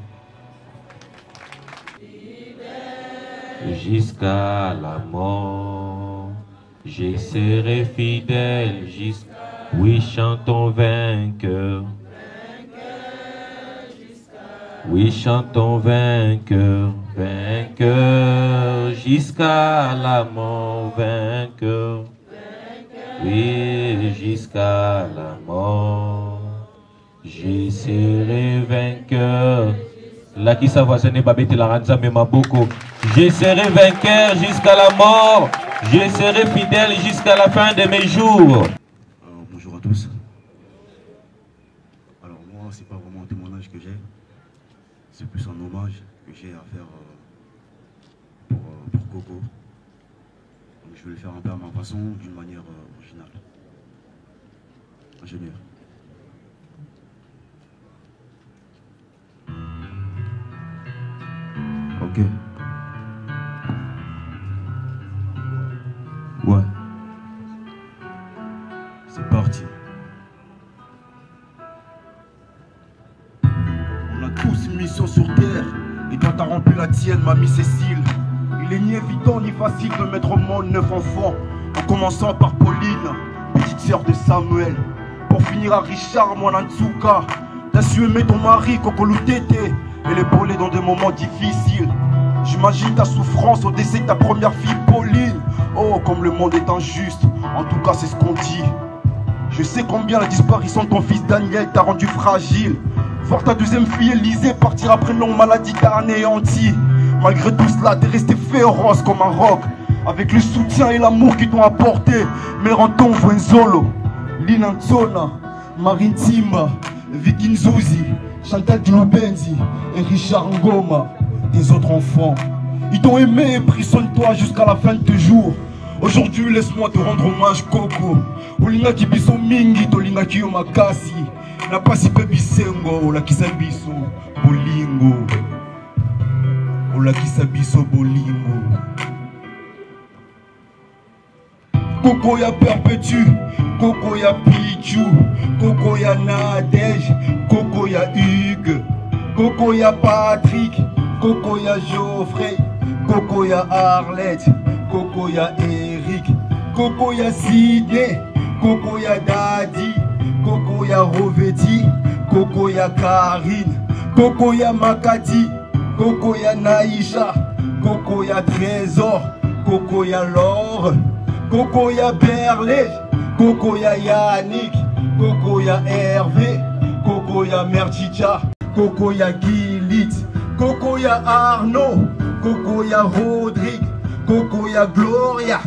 [SPEAKER 8] Jusqu'à la mort, je serai fidèle jusqu'à... Oui, chantons vainqueur. Oui, chantons vainqueur, vainqueur, jusqu'à la mort, vainqueur. Oui, jusqu'à la mort, je serai vainqueur. Là qui s'avoisine babete la ranza mais maboko. Je serai vainqueur jusqu'à la mort. Je serai fidèle jusqu'à la fin de mes jours.
[SPEAKER 16] Bonjour à tous. Alors moi, c'est pas vraiment un témoignage que j'ai. C'est plus un hommage que j'ai à faire pour Coco. Donc je vais le faire un peu à ma façon, d'une manière originale. ingénieur. Ok. Ouais. C'est parti.
[SPEAKER 17] On a tous une mission sur Terre, et toi t'as rempli la tienne, mamie Cécile. Il est ni évident ni facile de mettre au monde 9 enfants, en commençant par Pauline, petite sœur de Samuel, pour finir à Richard Mwanantsuka. T'as su aimer ton mari, Kokolutete, et l'épauler dans des moments difficiles. J'imagine ta souffrance au décès de ta première fille Pauline. Oh, comme le monde est injuste, en tout cas c'est ce qu'on dit. Je sais combien la disparition de ton fils Daniel t'a rendu fragile. Voir ta deuxième fille Élisée partir après une longue maladie t'a anéanti. Malgré tout cela, t'es resté féroce comme un roc, avec le soutien et l'amour qu'ils t'ont apporté. Meranton Vuenzolo, Lina Ntsona, Marine Timba, Vicky Nzuzi, Chantal Dloubenzi et Richard Ngoma. Tes autres enfants, ils t'ont aimé et pris soin de toi jusqu'à la fin de tes jours. Aujourd'hui, laisse-moi te rendre hommage, Coco. Olinga kibiso mingi, tolinga kiyo makasi. Na pasi pe bisengo, olakisa biso bolingo. Olakisa biso bolingo. Coco ya Perpétue, Coco ya Pichu, Coco ya Nadège, Coco ya Hugues, Coco ya Patrick, Coco ya Geoffrey, Coco ya Arlette, Coco ya Eric, Coco ya Sidney, Coco ya Daddy, Coco ya Roveti, Coco ya Karine, Coco ya Makati, Coco ya Naïcha, Coco ya Trésor, Coco ya Laure, Coco ya Berlé, Coco ya Yannick, Coco ya Hervé, Coco ya Merchicha, Coco ya Gilit, Coco ya Arnaud, Coco ya Rodrigue, Coco ya Gloria,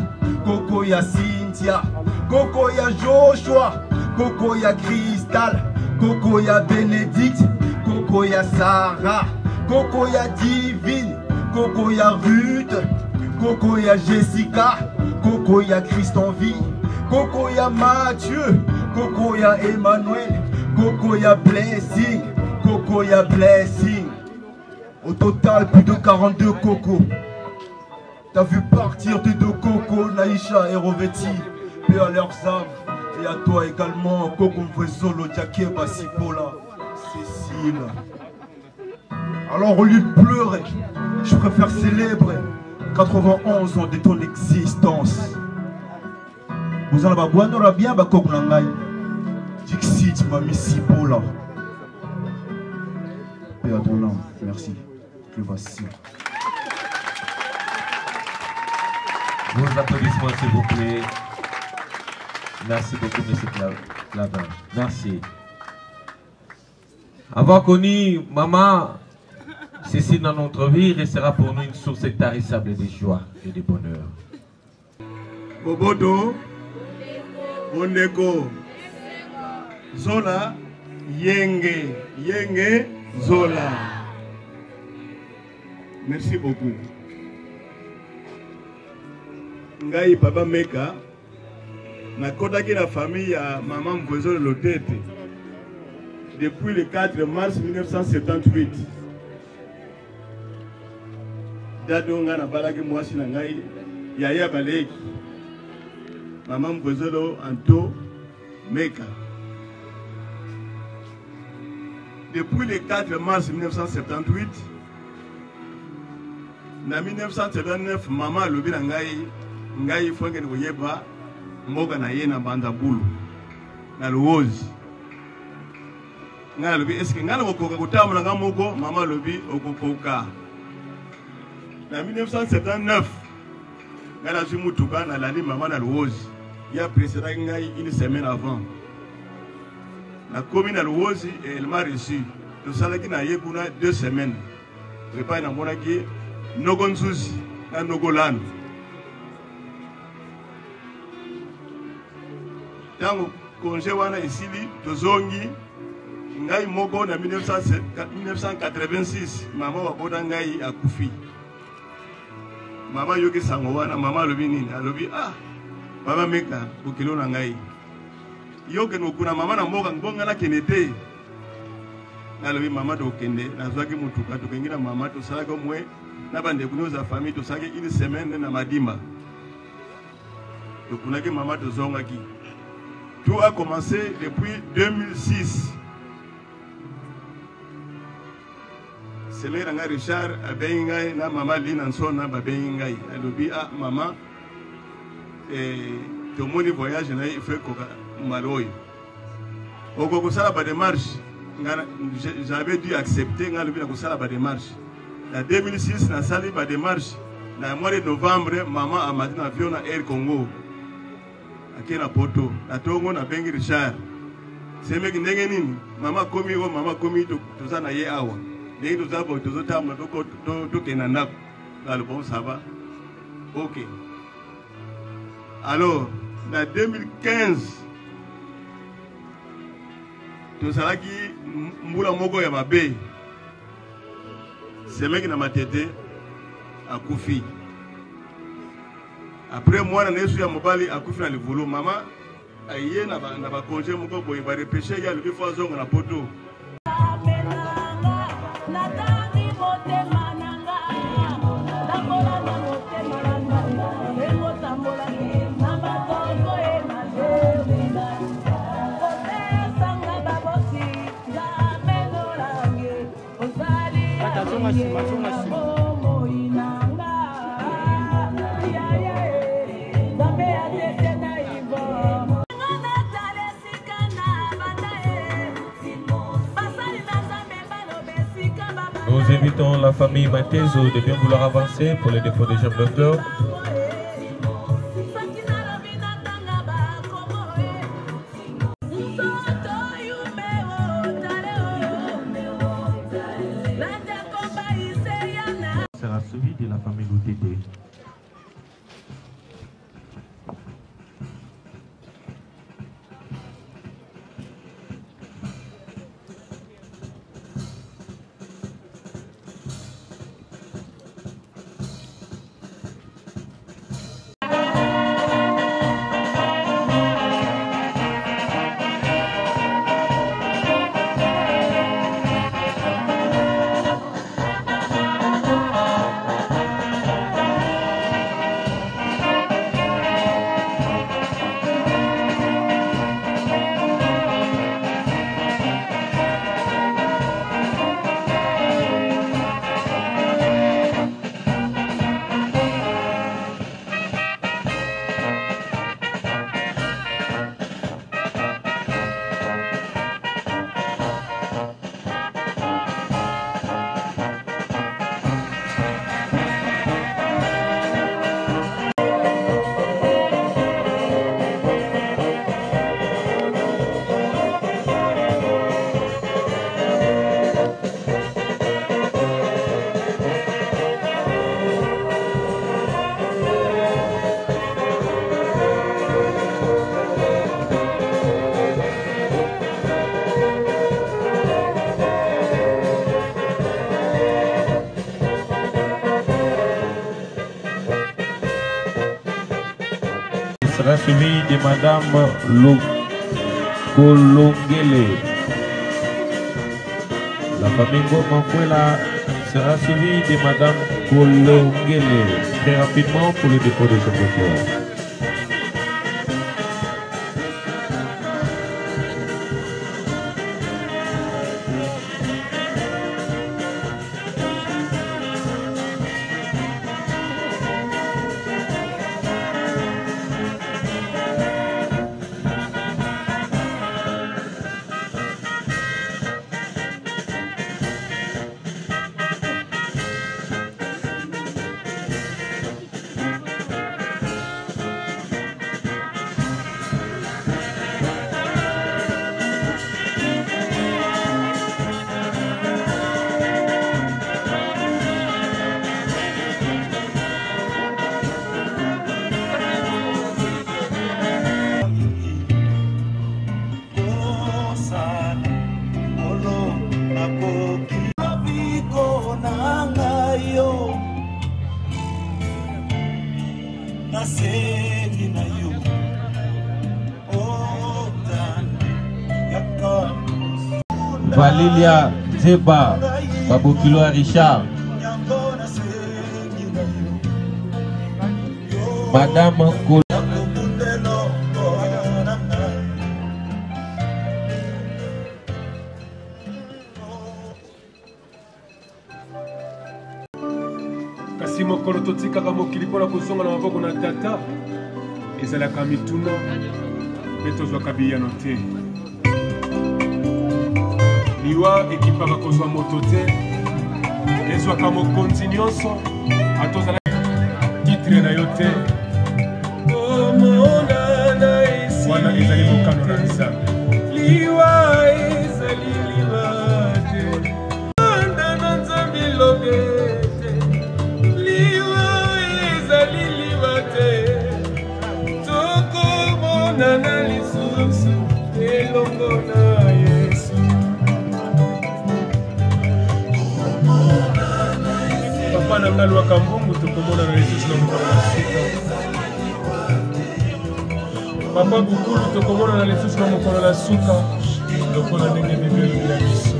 [SPEAKER 17] Coco ya Cynthia, Coco ya Joshua, Coco ya Crystal, Coco ya Bénédicte, Coco ya Sarah, Coco ya Divine, Coco ya Ruth, Coco ya Jessica, Coco ya Christanvie, Coco ya Mathieu, Coco ya Emmanuel, Coco ya Blessing, Coco ya Blessing. Au total, plus de 42 Coco. T'as vu partir tes deux Coco, Naïcha et Roveti, paix à leurs âmes. Et à toi également, Coco Mvwezolo, Diakeba, Sipola, Cécile. Alors au lieu de pleurer, je préfère célébrer 91 ans de ton existence. Vous en avez bien, Coco Nangai. Dixit, Mami Sipola. Paix à ton âme, merci. Que voici.
[SPEAKER 8] Vos applaudissements, s'il vous plaît. Merci beaucoup, M. Clavin. Merci. Avoir connu maman Cécile dans notre vie restera pour nous une source intarissable de joie et de bonheur.
[SPEAKER 17] Bobodo, Bondeko, Zola, Yenge, Yenge, Zola. Merci beaucoup. Ngai Papa Meka, nakotaki la famille à Maman Mvwezolo Lotete depuis le 4 mars 1978. Dadonga na balaki mwasi na ngai Yaya Baleki. Maman Mvwezolo Anto Meka. Depuis le 4 mars 1978, en 1979, maman alobi na ngai faut que koyeba mboka na ye na banda bulu na Luozi. Ngai alobi est-ce que ngai okoka kotambola nga moko, maman alobi okokoka. En 1979, ngai nazwi mutuka na landi maman na Luozi. Il a précédé ngai une semaine avant. La commune à Luozi et elle m'a reçu. Tout ça qui n'a eu 2 semaines. Repas na monaki Nogonzuzi na Nogolan. Tango congé wana isili tozongi ngai moko na 1986 maman waboda ngai akufi. Maman yoki sango wana maman lobi nini alobi ah Papa Meka bokilo na ngai.
[SPEAKER 18] yo ke no kuna mama na mboka ngonga na kenete nalobi mama to kende nazwaki mutuka to kengira mama to sala ko mwe na bande kunoza famille to saki une semaine na madimba to kunaki mama to zonga ki. Tout a commencé depuis 2006. C'est là que Richard a bengai na mama Lina Nsona ba bengai alobi a mama to moni voyage na fait koka maloy oko ko sala ba démarche j'avais dû accepter ngalobi na ko sala ba démarche na 2006 na sali ba démarche na mois de novembre mama a mati na avion na Air Congo akena poto na tongo na bengi Richard c'est meki ndenge nini mama komi to za na ye awa. Dès que nous avons tous les temps, ça va. Ok. Alors, en 2015, tout ça qui moula mogo ya mabe. C'est mec qui n'a pas tête à Koufi. Après moi, on est sur Mobali à Koufi dans le volo. Maman, aïe, n'a pas congé mon coco, il va repêcher, il y a le fois on a poto.
[SPEAKER 8] Nous invitons la famille Matezo de bien vouloir avancer pour le dépôt des jambes de fleurs. Sera suivi de la famille Loutete. Sera suivi de Madame Kolongele. La famille Gomanfuela sera suivie de Madame Kolongele. Très rapidement pour le dépôt des jambes de fleurs.
[SPEAKER 7] Nasedi na yo, oh,
[SPEAKER 8] Valilia Zeba, Babokilo Richard, Madame Kola.
[SPEAKER 19] Kasi mokolo totikaka mokili mpona kozonga na maboko na tata ezalaka mituna mpe tozwaka biyano te liwa ekipaka kozwa moto te ezwaka mokonzi nyonso atozala titre na yo te wana ezali mokano na nzambe liwa ezali liwa te anda na nzambe lobe na lisusu elongo na Yesu papa na ngai lwaka mbongo tokomona na lisusu na mokolo na suka papa bukulu tokomona na lisusu na mokolo na suka lokola ndenge bibeli ya biso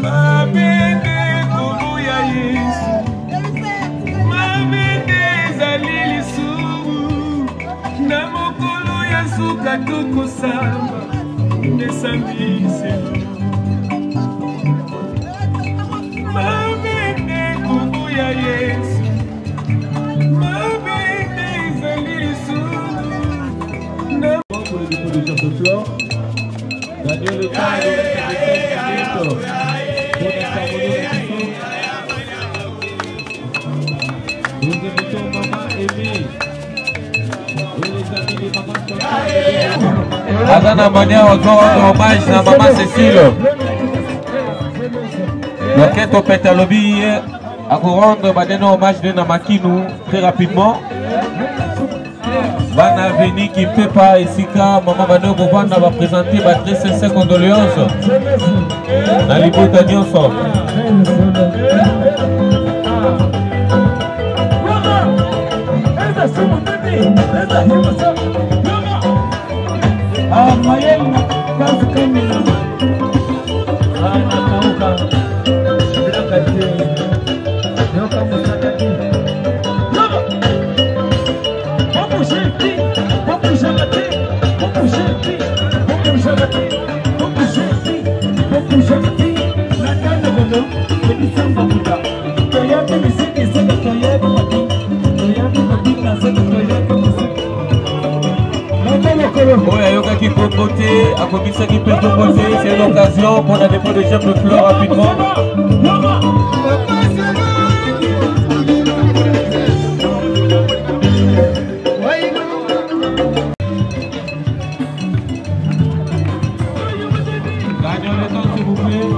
[SPEAKER 19] mabende kubu ya Yesu mabende ezali lisusu na mokolo ya suka tokosamba nesambiselo mabende kubu ya Yesu mabende ezali lisusu na pour le dépôt de chant ce soir Daniel le temps de nous invitons Maman Amy.
[SPEAKER 8] Azana Mania rendre hommage à Maman Cécile. L'enquête au Pétalobi a rendre hommage de Namakinu très rapidement. Bana Veni qui peut pas ici car Maman Bano Bovana va présenter ma très sincère condoléances. Nalibo Tanyoso. Qui peut voter, à commissaire qui peut voter, c'est l'occasion pour la dépôt de chef de fleurs rapidement. Gagnons le temps s'il vous plaît.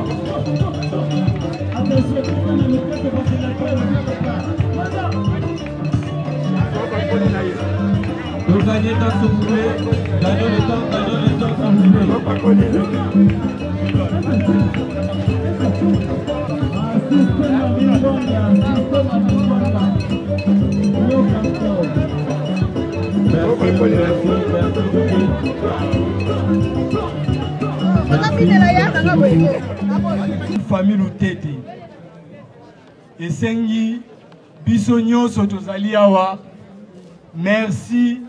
[SPEAKER 8] Vous gagnez le temps s'il vous plaît. Gagnons le temps, s'il
[SPEAKER 19] famille Lutete esengi biso nyonso tozali awa merci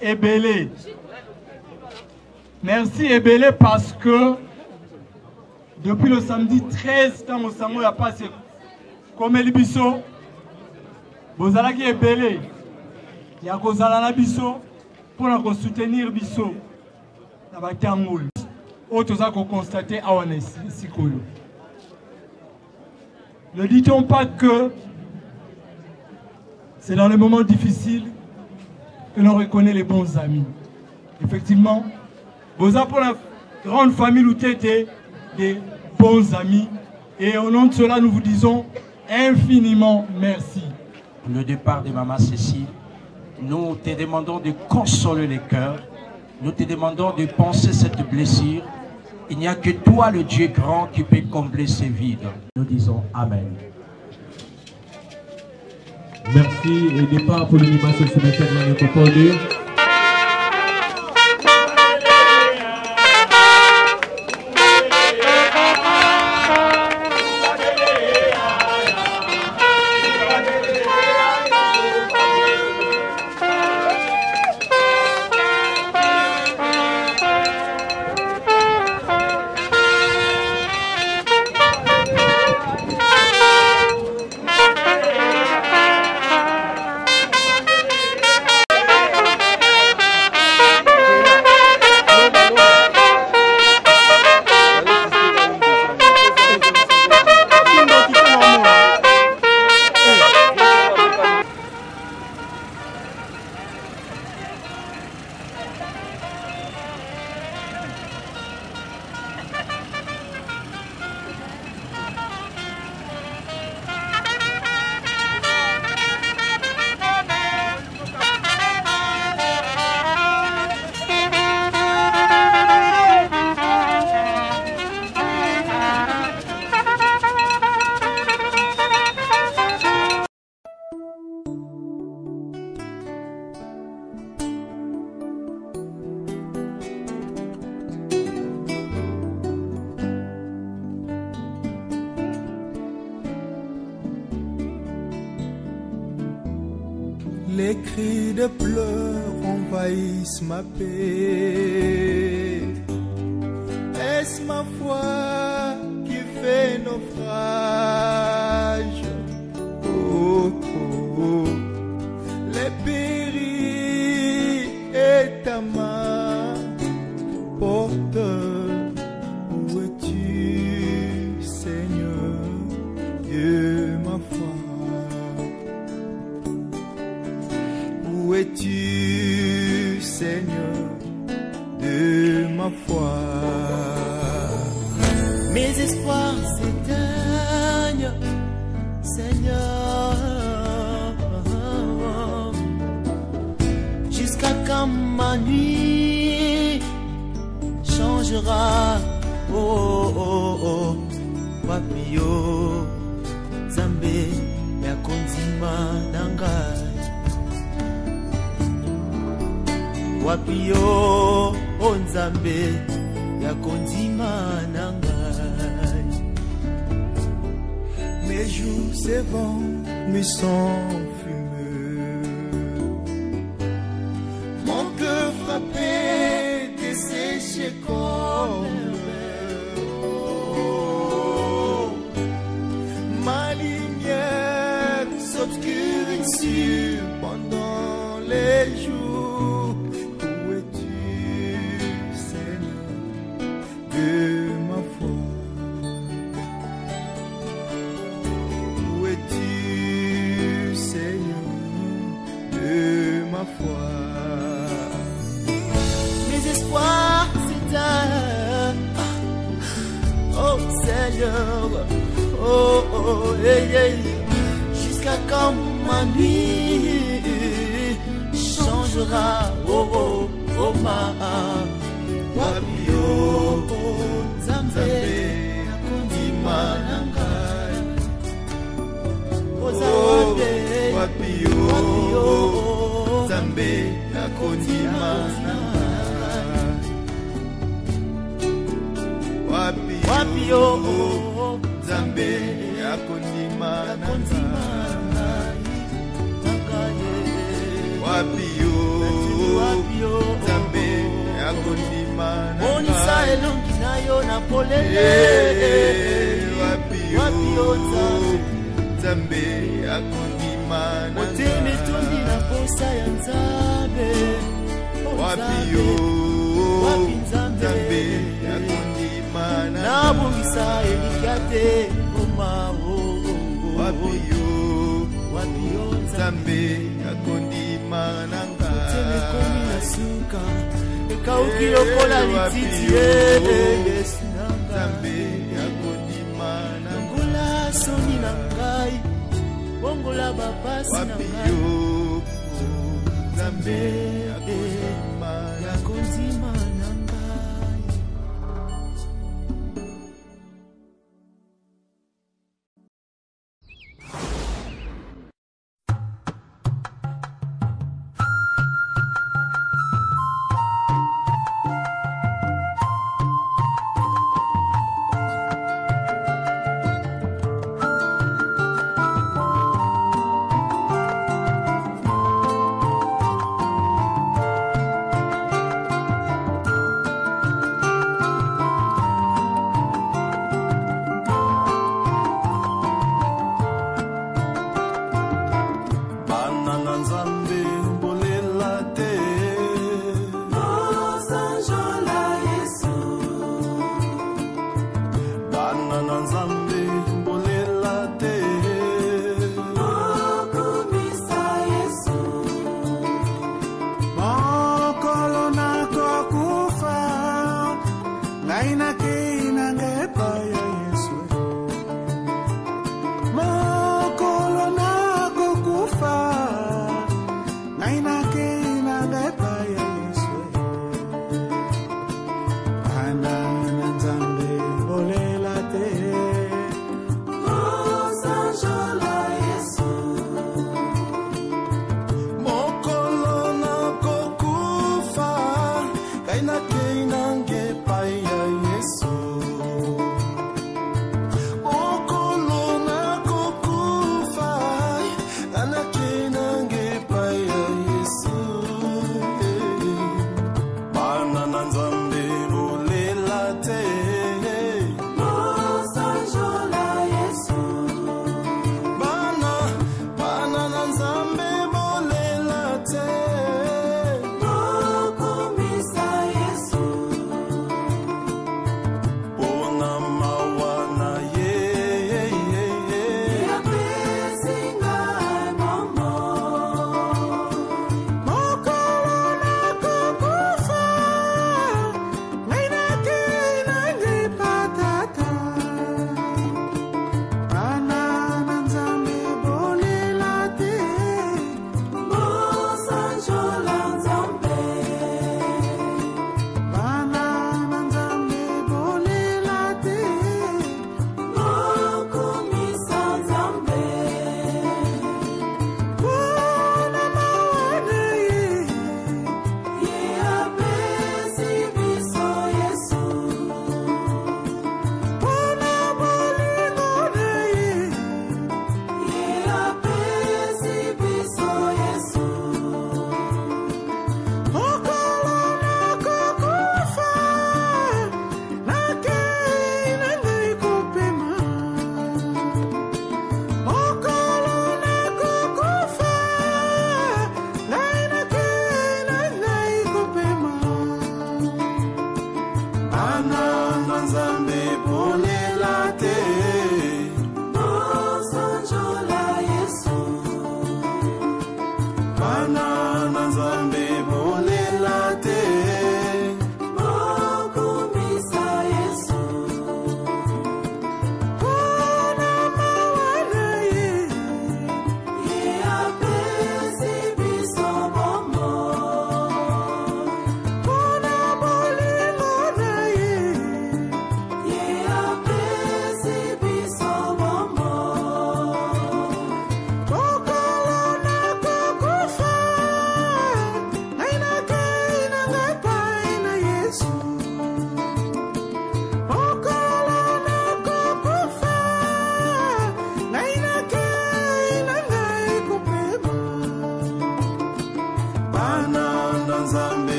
[SPEAKER 19] ebele. Merci Ebele parce que depuis le samedi 13 temps Mosango a passé comme el biso bozalaki Ebele ya kozala na biso pour la soutenir biso na bakangul autres a constaté awana sikolo. Ne dit-on pas que c'est dans les moments difficiles que l'on reconnaît les bons amis. Effectivement, vous avez pour la grande famille Lutete des bons amis. Et au nom de cela, nous vous disons infiniment merci.
[SPEAKER 15] Le départ de Maman Cécile, nous te demandons de consoler les cœurs. Nous te demandons de penser cette blessure. Il n'y a que toi, le Dieu grand, qui peut combler ces vides. Nous disons Amen.
[SPEAKER 8] Merci. Et départ pour l'animation sur le terrain de Popolé.
[SPEAKER 7] Les cris de pleurs envahissent ma paix. Est-ce ma foi qui fait naufrage? Oh, oh, oh. Les périls et ta main porte. Où es-tu, Seigneur, Dieu ma foi? Où es-tu, Seigneur, de ma foi?
[SPEAKER 20] Mes espoirs s'éteignent, Seigneur, jusqu'à quand ma nuit changera. Oh, oh, oh, Wapio, Zambe, Yakondima, Nangai. Wapio, oh, Zambe, Yakondima, Nangai.
[SPEAKER 7] Mes jours s'évent, me sont fumeux. Mon cœur frappé, desséché comme ma lumière s'obscurcit pendant les jours. Où es-tu, Seigneur, de ma foi? Où es-tu, Seigneur, de ma foi?
[SPEAKER 20] Mes espoirs s'éteignent, oh Seigneur, oh, oh, hey, hey. Jusqu'à quand ma nuit changera, oh, oh, oh, ma Wapio, Zambe, Yakondima, Nangai. Oh, Zambe,
[SPEAKER 7] Wapio, Zambe, Yakondima, Nangai.
[SPEAKER 20] Wapio,
[SPEAKER 7] Zambe, Yakondima, Nangai. Wapio, Zambe, Yakondima, Nangai.
[SPEAKER 20] Monisa elongi na yo na polele.
[SPEAKER 7] Wapio, Zambe, Yakondima, Nangai.
[SPEAKER 20] Motema etondi na posa ya Nzambe.
[SPEAKER 7] Wapio, Zambe, Yakondima, Nangai.
[SPEAKER 20] Nabongisa elikya te oma o.
[SPEAKER 7] Wapio, Zambe, Yakondima, Nangai.
[SPEAKER 20] Motema ekomi na suka, ekauki lokola lititi Yesu
[SPEAKER 7] Zambe, Yakondima, Nangai.
[SPEAKER 20] Longola soni na ngai, bongola bapasi na ngai.
[SPEAKER 7] Zambe, Yakondima,
[SPEAKER 20] Yakondima na ngai.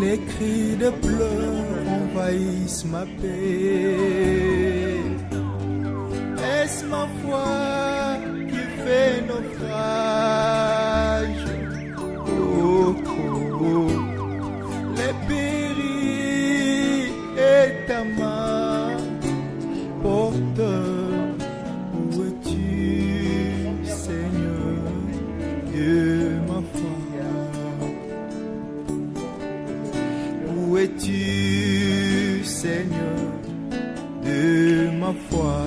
[SPEAKER 20] Les cris de pleurs envahissent ma paix. Est-ce ma foi qui fait naufrage? Oh, oh, oh. Les périls est ta main, porteur. Où es-tu, Seigneur, Dieu ma foi? Où es-tu, Seigneur, de ma foi?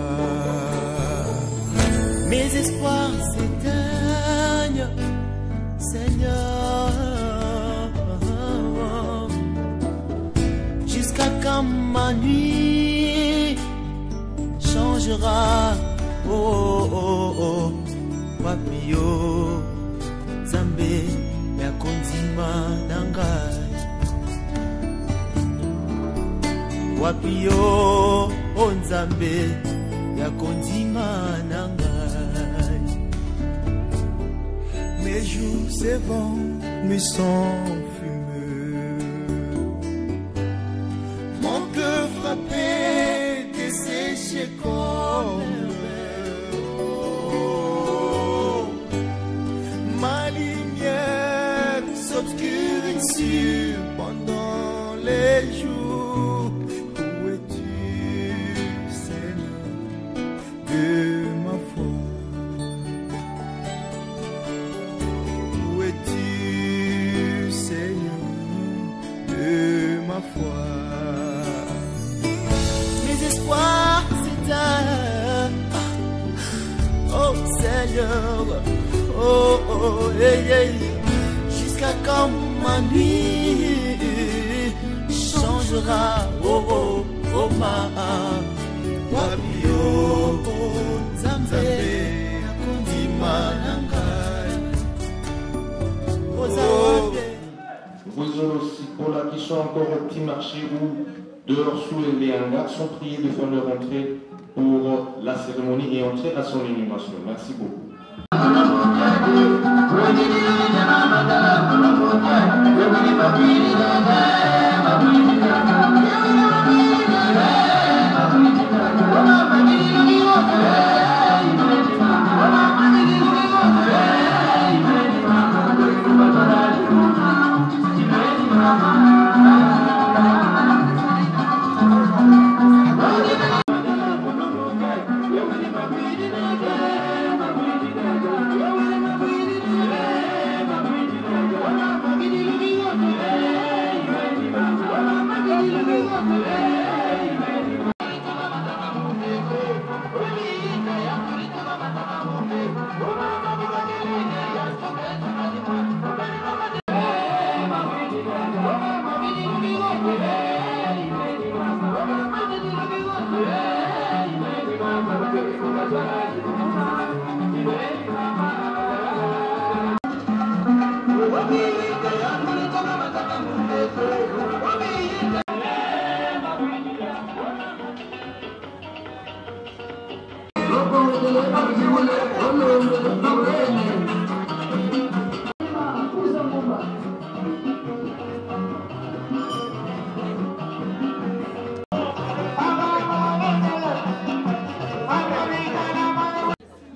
[SPEAKER 7] Mes espoirs s'éteignent, Seigneur, jusqu'à quand ma nuit changera. Oh, oh, oh, Papio, Zambé, ya konzima nangai. Wapio, oh Nzambe, ya konzima nangai.
[SPEAKER 20] Mes jours s'évent, me sont fumeux. Mon cœur frappé, desséché comme ma lumière s'obscurcit pendant les jours. Où es-tu, Seigneur, de ma foi? Où es-tu, Seigneur, de ma foi?
[SPEAKER 7] Mes espoirs s'éteignent, oh Seigneur, oh, oh, hey, hey. Jusqu'à quand ma nuit changera, oh, oh, oh, ma Wapio, Nzambe, Akondima nangai.
[SPEAKER 21] Vous aussi, pour là qui sont encore au petit marché ou dehors sous les hangars, sont priés de faire leur entrée pour la cérémonie et entrer à son inhumation. Merci beaucoup.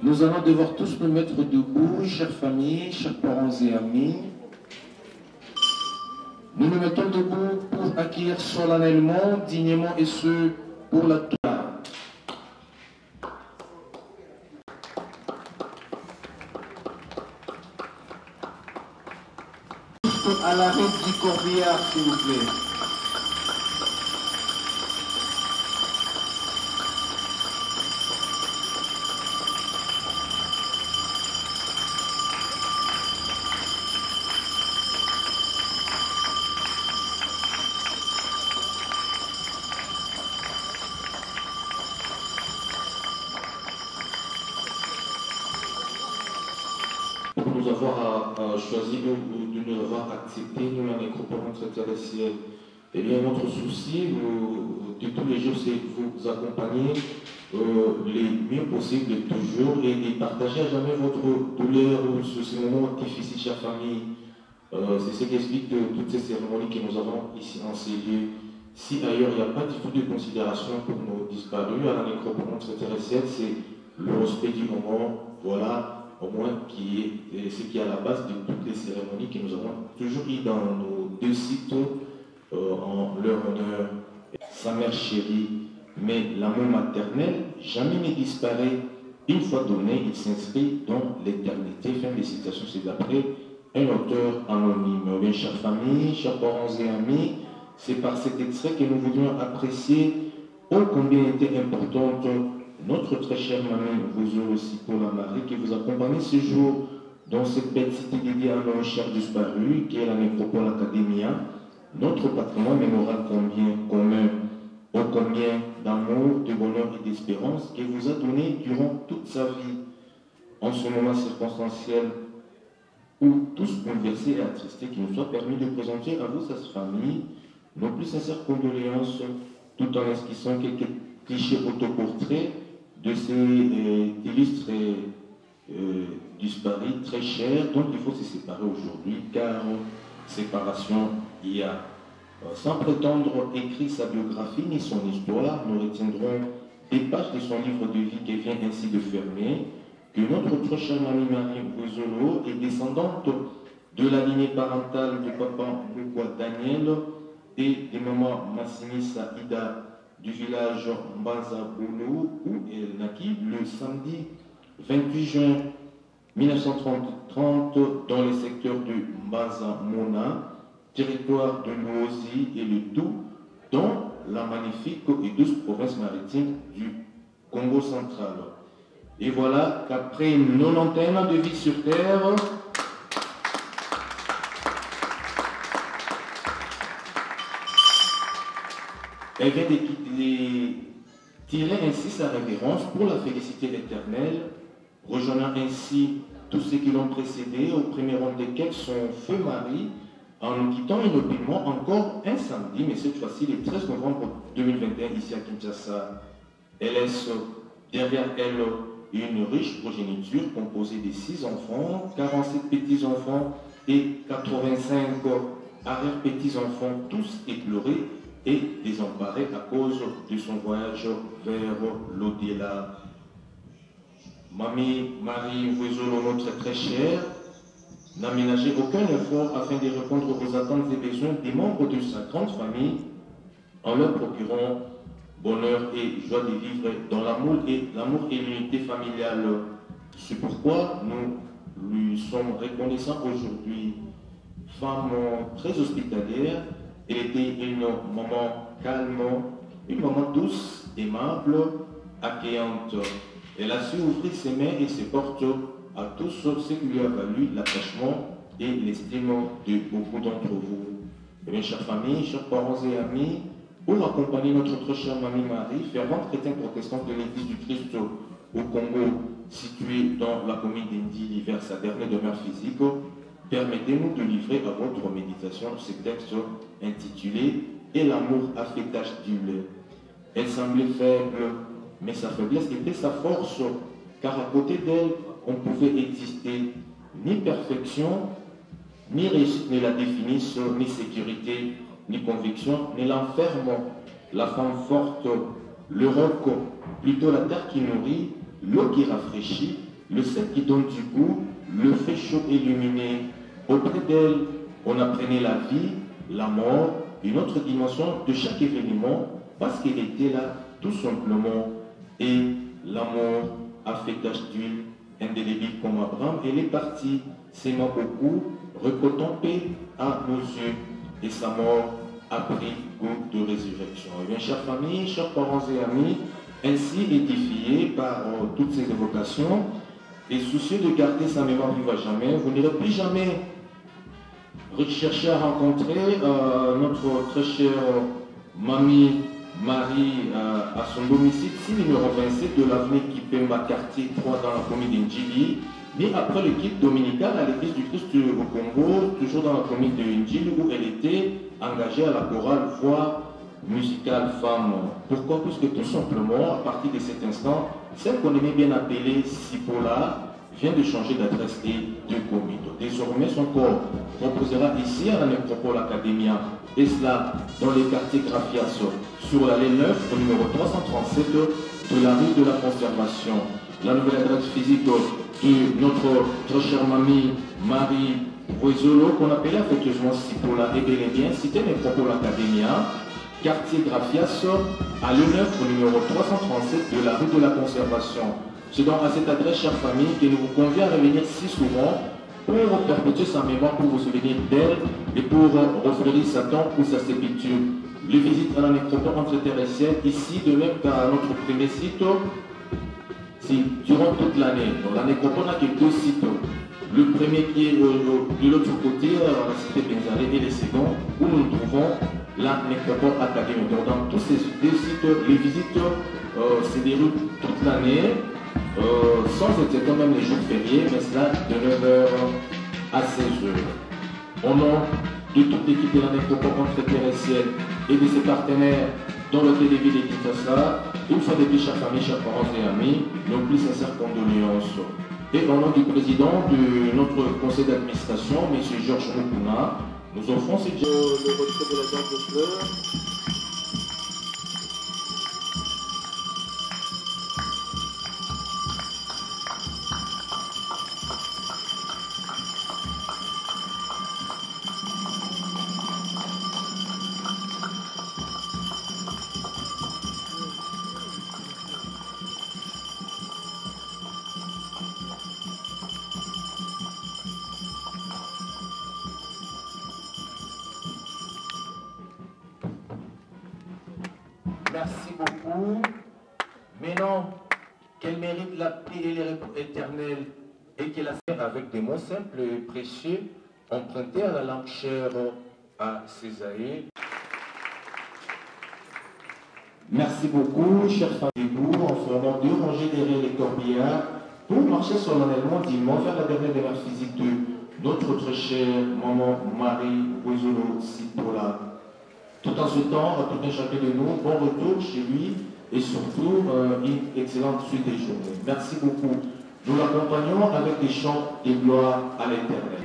[SPEAKER 22] Nous allons devoir tous nous mettre debout, chères familles, chers parents et amis. Nous nous mettons debout pour accueillir solennellement, dignement et ce pour la tour. À l'arrêt du corbillard, s'il vous plaît.
[SPEAKER 21] Pour nous avoir choisi de nous avoir accepté, nous la nécropole s'intéresser. Eh bien, notre souci de tous les jours, c'est de vous accompagner les mieux possible toujours et partager à jamais votre douleur ou ce moment difficile, chère famille, C'est ce qui explique que toutes ces cérémonies que nous avons ici en ces lieux, si ailleurs il n'y a pas du tout de considération pour nos disparus, à la nécropole terrestre, c'est le respect du moment, voilà, au moins qui est ce qui est à la base de toutes les cérémonies que nous avons toujours eu dans nos deux sites en leur honneur. Sa mère chérie, mais l'amour maternel jamais ne disparaît. Une fois donné, il s'inscrit dans l'éternité. Fin de citation, c'est d'après un auteur anonyme. Bien, chère famille, chers parents et amis, c'est par cet extrait que nous voulions apprécier ô combien était importante notre très chère mamie, vous aussi pour la Marie, qui vous accompagne ce jour dans cette belle cité dédiée à nos chers disparus, qui est la Nécropole Academia, notre patrimoine mémoral commun, ô combien d'amour, de bonheur et d'espérance qu'il vous a donné durant toute sa vie. En ce moment circonstanciel où tous bouleversés et attristés, qu'il nous soit permis de présenter à vous, sa famille, nos plus sincères condoléances, tout en esquissant quelques clichés autoportraits de ces illustres disparus très chers, dont il faut se séparer aujourd'hui, car séparation il y a. Sans prétendre écrire sa biographie ni son histoire, nous retiendrons des pages de son livre de vie qui vient ainsi de fermer, que notre très chère mamie Marie Bozolo est descendante de la lignée parentale de papa Mugwa Daniel et de maman Massinissa Ida du village Mbanza Boulou, où elle naquit le samedi 28 juin 1930 dans le secteur de Mbanza Mona, territoire de l'Ouosi et le Dou, dans la magnifique et douce province maritime du Congo central. Et voilà qu'après 90 ans de vie sur Terre, elle vient de tirer ainsi sa révérence pour la félicité l'Éternel, rejoignant ainsi tous ceux qui l'ont précédé, au premier rang desquels son feu mari, en nous quittant inopinément encore un samedi, mais cette fois-ci le 13 novembre 2021, ici à Kinshasa. Elle laisse derrière elle une riche progéniture composée de 6 enfants, 47 petits-enfants et 85 arrière-petits-enfants, tous éplorés et désemparés à cause de son voyage vers l'au-delà. Mamie Marie Vouezolo, notre très chère, n'a ménagé aucun effort afin de répondre aux attentes et besoins des membres de sa grande famille en leur procurant bonheur et joie de vivre dans l'amour et l'unité familiale. C'est pourquoi nous lui sommes reconnaissants aujourd'hui. Femme très hospitalière, elle était une maman calme, une maman douce, aimable, accueillante. Elle a su ouvrir ses mains et ses portes à tous ceux qui lui a valu l'attachement et l'estime de beaucoup d'entre vous. Et bien, chère famille, chers parents et amis, pour accompagner notre très chère mamie Marie, fervente chrétienne protestante de l'Église du Christ au Congo, située dans la commune d'Indi, vers sa dernière demeure physique, permettez-nous de livrer à votre méditation ce texte intitulé « Et l'amour a fait tache d'huile ». Elle semblait faible, mais sa faiblesse était sa force, car à côté d'elle, on pouvait exister ni perfection, ni réussite ne la définissent, ni sécurité, ni conviction, ne l'enferment. La femme forte, le roc, plutôt la terre qui nourrit, l'eau qui rafraîchit, le sel qui donne du goût, le feu chaud illuminé. Auprès d'elle, on apprenait la vie, la mort, une autre dimension de chaque événement, parce qu'elle était là tout simplement. Et l'amour a fait tache d'huile, indélébile comme Abraham. Elle est partie, s'aimant beaucoup, repotant paix à nos yeux, et sa mort a pris goût de résurrection. Et bien, chère famille, chers parents et amis, ainsi édifiés par toutes ces évocations, et soucieux de garder sa mémoire vive à jamais, vous n'irez plus jamais rechercher à rencontrer notre très chère mamie Marie à son domicile, numéro 27 de l'avenue Kipemba, quartier 3 dans la commune d'Indjili, mais après le quitte dominical à l'église du Christ au Congo, toujours dans la commune d'Indjili, où elle était engagée à la chorale voix musicale femme. Pourquoi? Puisque tout simplement, à partir de cet instant, celle qu'on aimait bien appeler Sipola vient de changer d'adresse et de commune. Désormais, son corps proposera ici à la Nécropole Academia, et cela dans les quartiers Graphias, sur l'allée 9 au numéro 337 de la rue de la Conservation. La nouvelle adresse physique de notre très chère mamie Marie Ruizolo, qu'on appelle affectueusement Cipolla, et bel et bien cité Nécropole Academia, quartier Graphias, à l'allée 9 au numéro 337 de la rue de la Conservation. C'est donc à cette adresse, chère famille, que nous vous convions à revenir si souvent pour perpétuer sa mémoire, pour vous souvenir d'elle et pour refleurir sa tombe ou sa sépulture. Les visites à la nécropole entre terre et ciel, ici, de même qu'à notre premier site, durant toute l'année. La nécropole n'a que 2 sites. Le premier qui est de l'autre côté, la cité Benzaré, et le second, où nous trouvons la nécropole académique. Donc, dans tous ces 2 sites, les visites se déroulent toute l'année. Sans être quand même les jours fériés, mais cela de 9h à 16h. Au nom de toute l'équipe de la Nécropole entre terre et ciel et de ses partenaires dans le télévis de Kinshasa, une fois de plus, chers familles, chers parents et amis, nos plus sincères condoléances. Et au nom du président de notre conseil d'administration, M. Georges Moukouna, nous offrons le retrait de la dame de fleurs. Merci beaucoup. Maintenant, qu'elle mérite la paix et les repos éternels et qu'elle a fait avec des mots simples et précieux, empruntés à la langue chère à Césaïe. Merci beaucoup, chers femmes et vous, en formant 2 rangées derrière les corbillards pour marcher solennellement dimanche vers la dernière démarche physique de notre très chère maman Marie Ruizolo Cipolla. Tout en souhaitant à tout un chacun de nous bon retour chez lui et surtout une excellente suite des journées. Merci beaucoup. Nous l'accompagnons avec des chants et gloire à l'Éternel.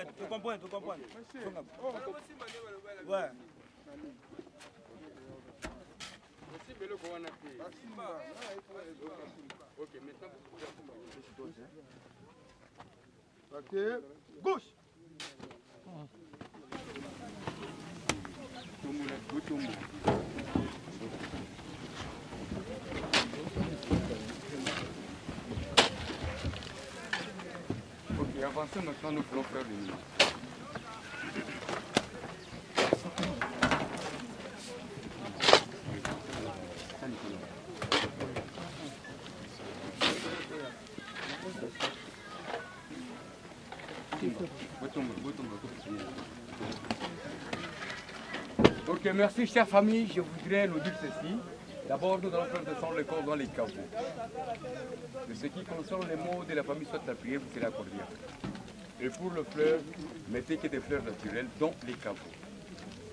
[SPEAKER 2] Tu comprends? Ouais. Ok, gauche. Ok, avancez maintenant, nous voulons faire le numéro. Ok, merci chère famille, je voudrais nous dire ceci. D'abord, nous allons faire descendre le corps dans les caveaux. De ce qui concerne les mots de la famille, soit la prière, vous serez accordé. Et pour le fleur, mettez que des fleurs naturelles dans les caveaux.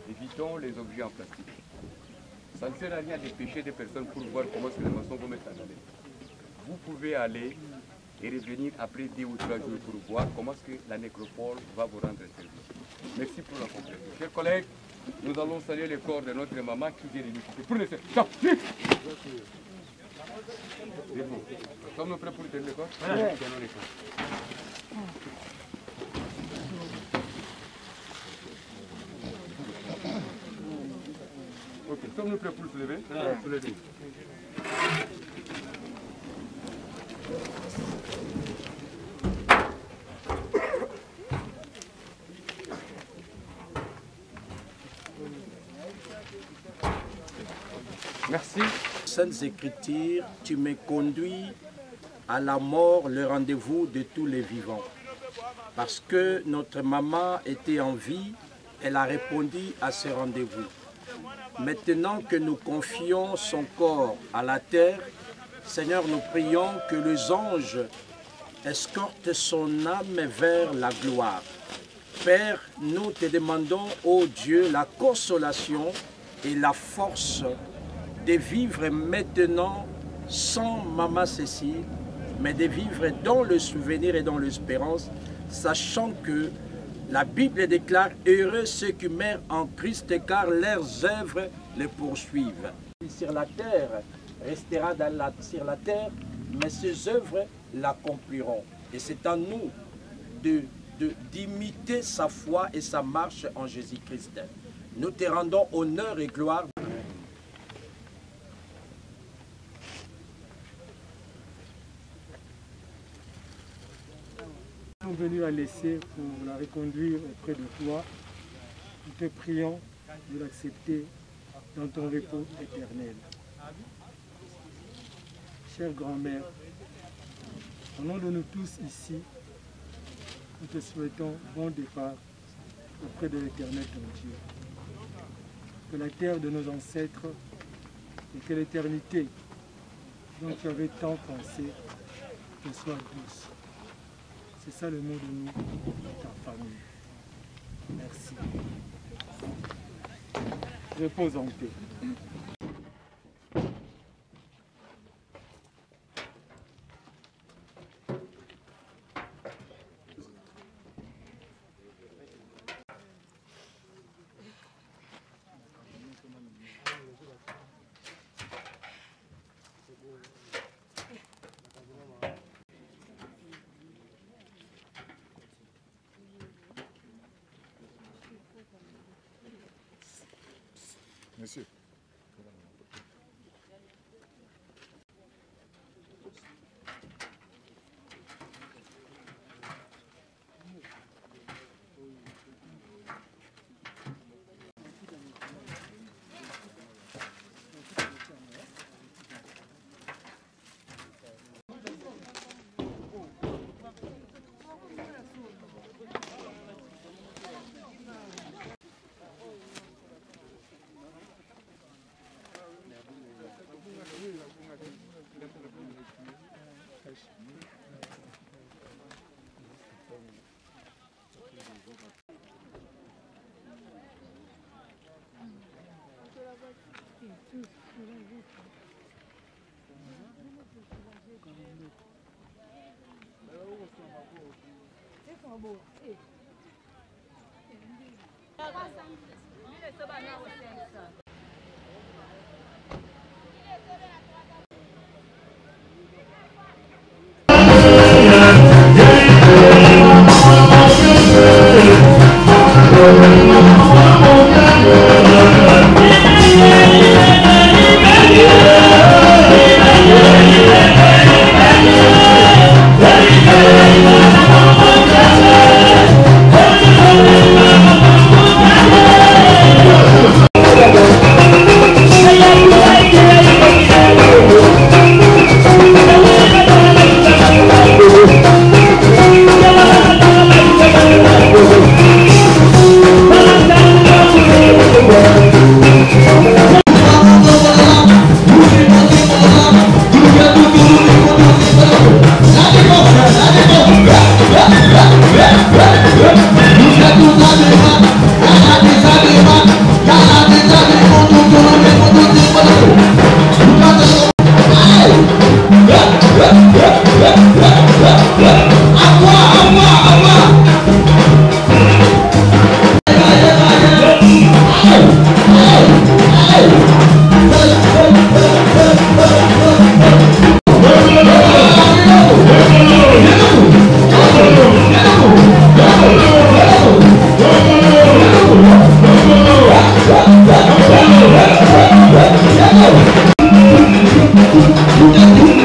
[SPEAKER 2] Évitons les objets en plastique. Ça ne sert à rien de pêcher des personnes pour voir comment les maçons vont mettre à l'aller. Vous pouvez aller et revenir après 2 ou 3 jours pour voir comment est-ce que la nécropole va vous rendre service. Merci pour la compréhension. Chers collègues, nous allons saluer le corps de notre maman qui vient de nous quitter. Prenez ça. Ciao. Sommes-nous prêts pour tenir le corps?
[SPEAKER 4] Ouais.
[SPEAKER 2] Ok, sommes-nous prêts pour se lever? Soulevez.
[SPEAKER 15] Merci. Saintes Écritures, tu me conduis à la mort, le rendez-vous de tous les vivants. Parce que notre maman était en vie, elle a répondu à ce rendez-vous. Maintenant que nous confions son corps à la terre, Seigneur, nous prions que les anges escortent son âme vers la gloire. Père, nous te demandons, ô Dieu, la consolation et la force de vivre maintenant sans Maman Cécile, mais de vivre dans le souvenir et dans l'espérance, sachant que la Bible déclare « Heureux ceux qui meurent en Christ, car leurs œuvres les poursuivent. » Sur la terre, restera sur la terre, mais ses œuvres l'accompliront. Et c'est à nous d'imiter sa foi et sa marche en Jésus-Christ. Nous te rendons honneur et gloire.
[SPEAKER 19] Nous sommes venus la laisser pour la reconduire auprès de toi. Nous te prions de l'accepter dans ton repos éternel. Chère grand-mère, au nom de nous tous ici, nous te souhaitons bon départ auprès de l'Éternel ton Dieu. Que la terre de nos ancêtres et que l'éternité dont tu avais tant pensé te soit douce. C'est ça le mot de nous, ta famille. Merci. Repose en paix.
[SPEAKER 23] Monsieur.
[SPEAKER 4] Yeah.
[SPEAKER 3] Yeah.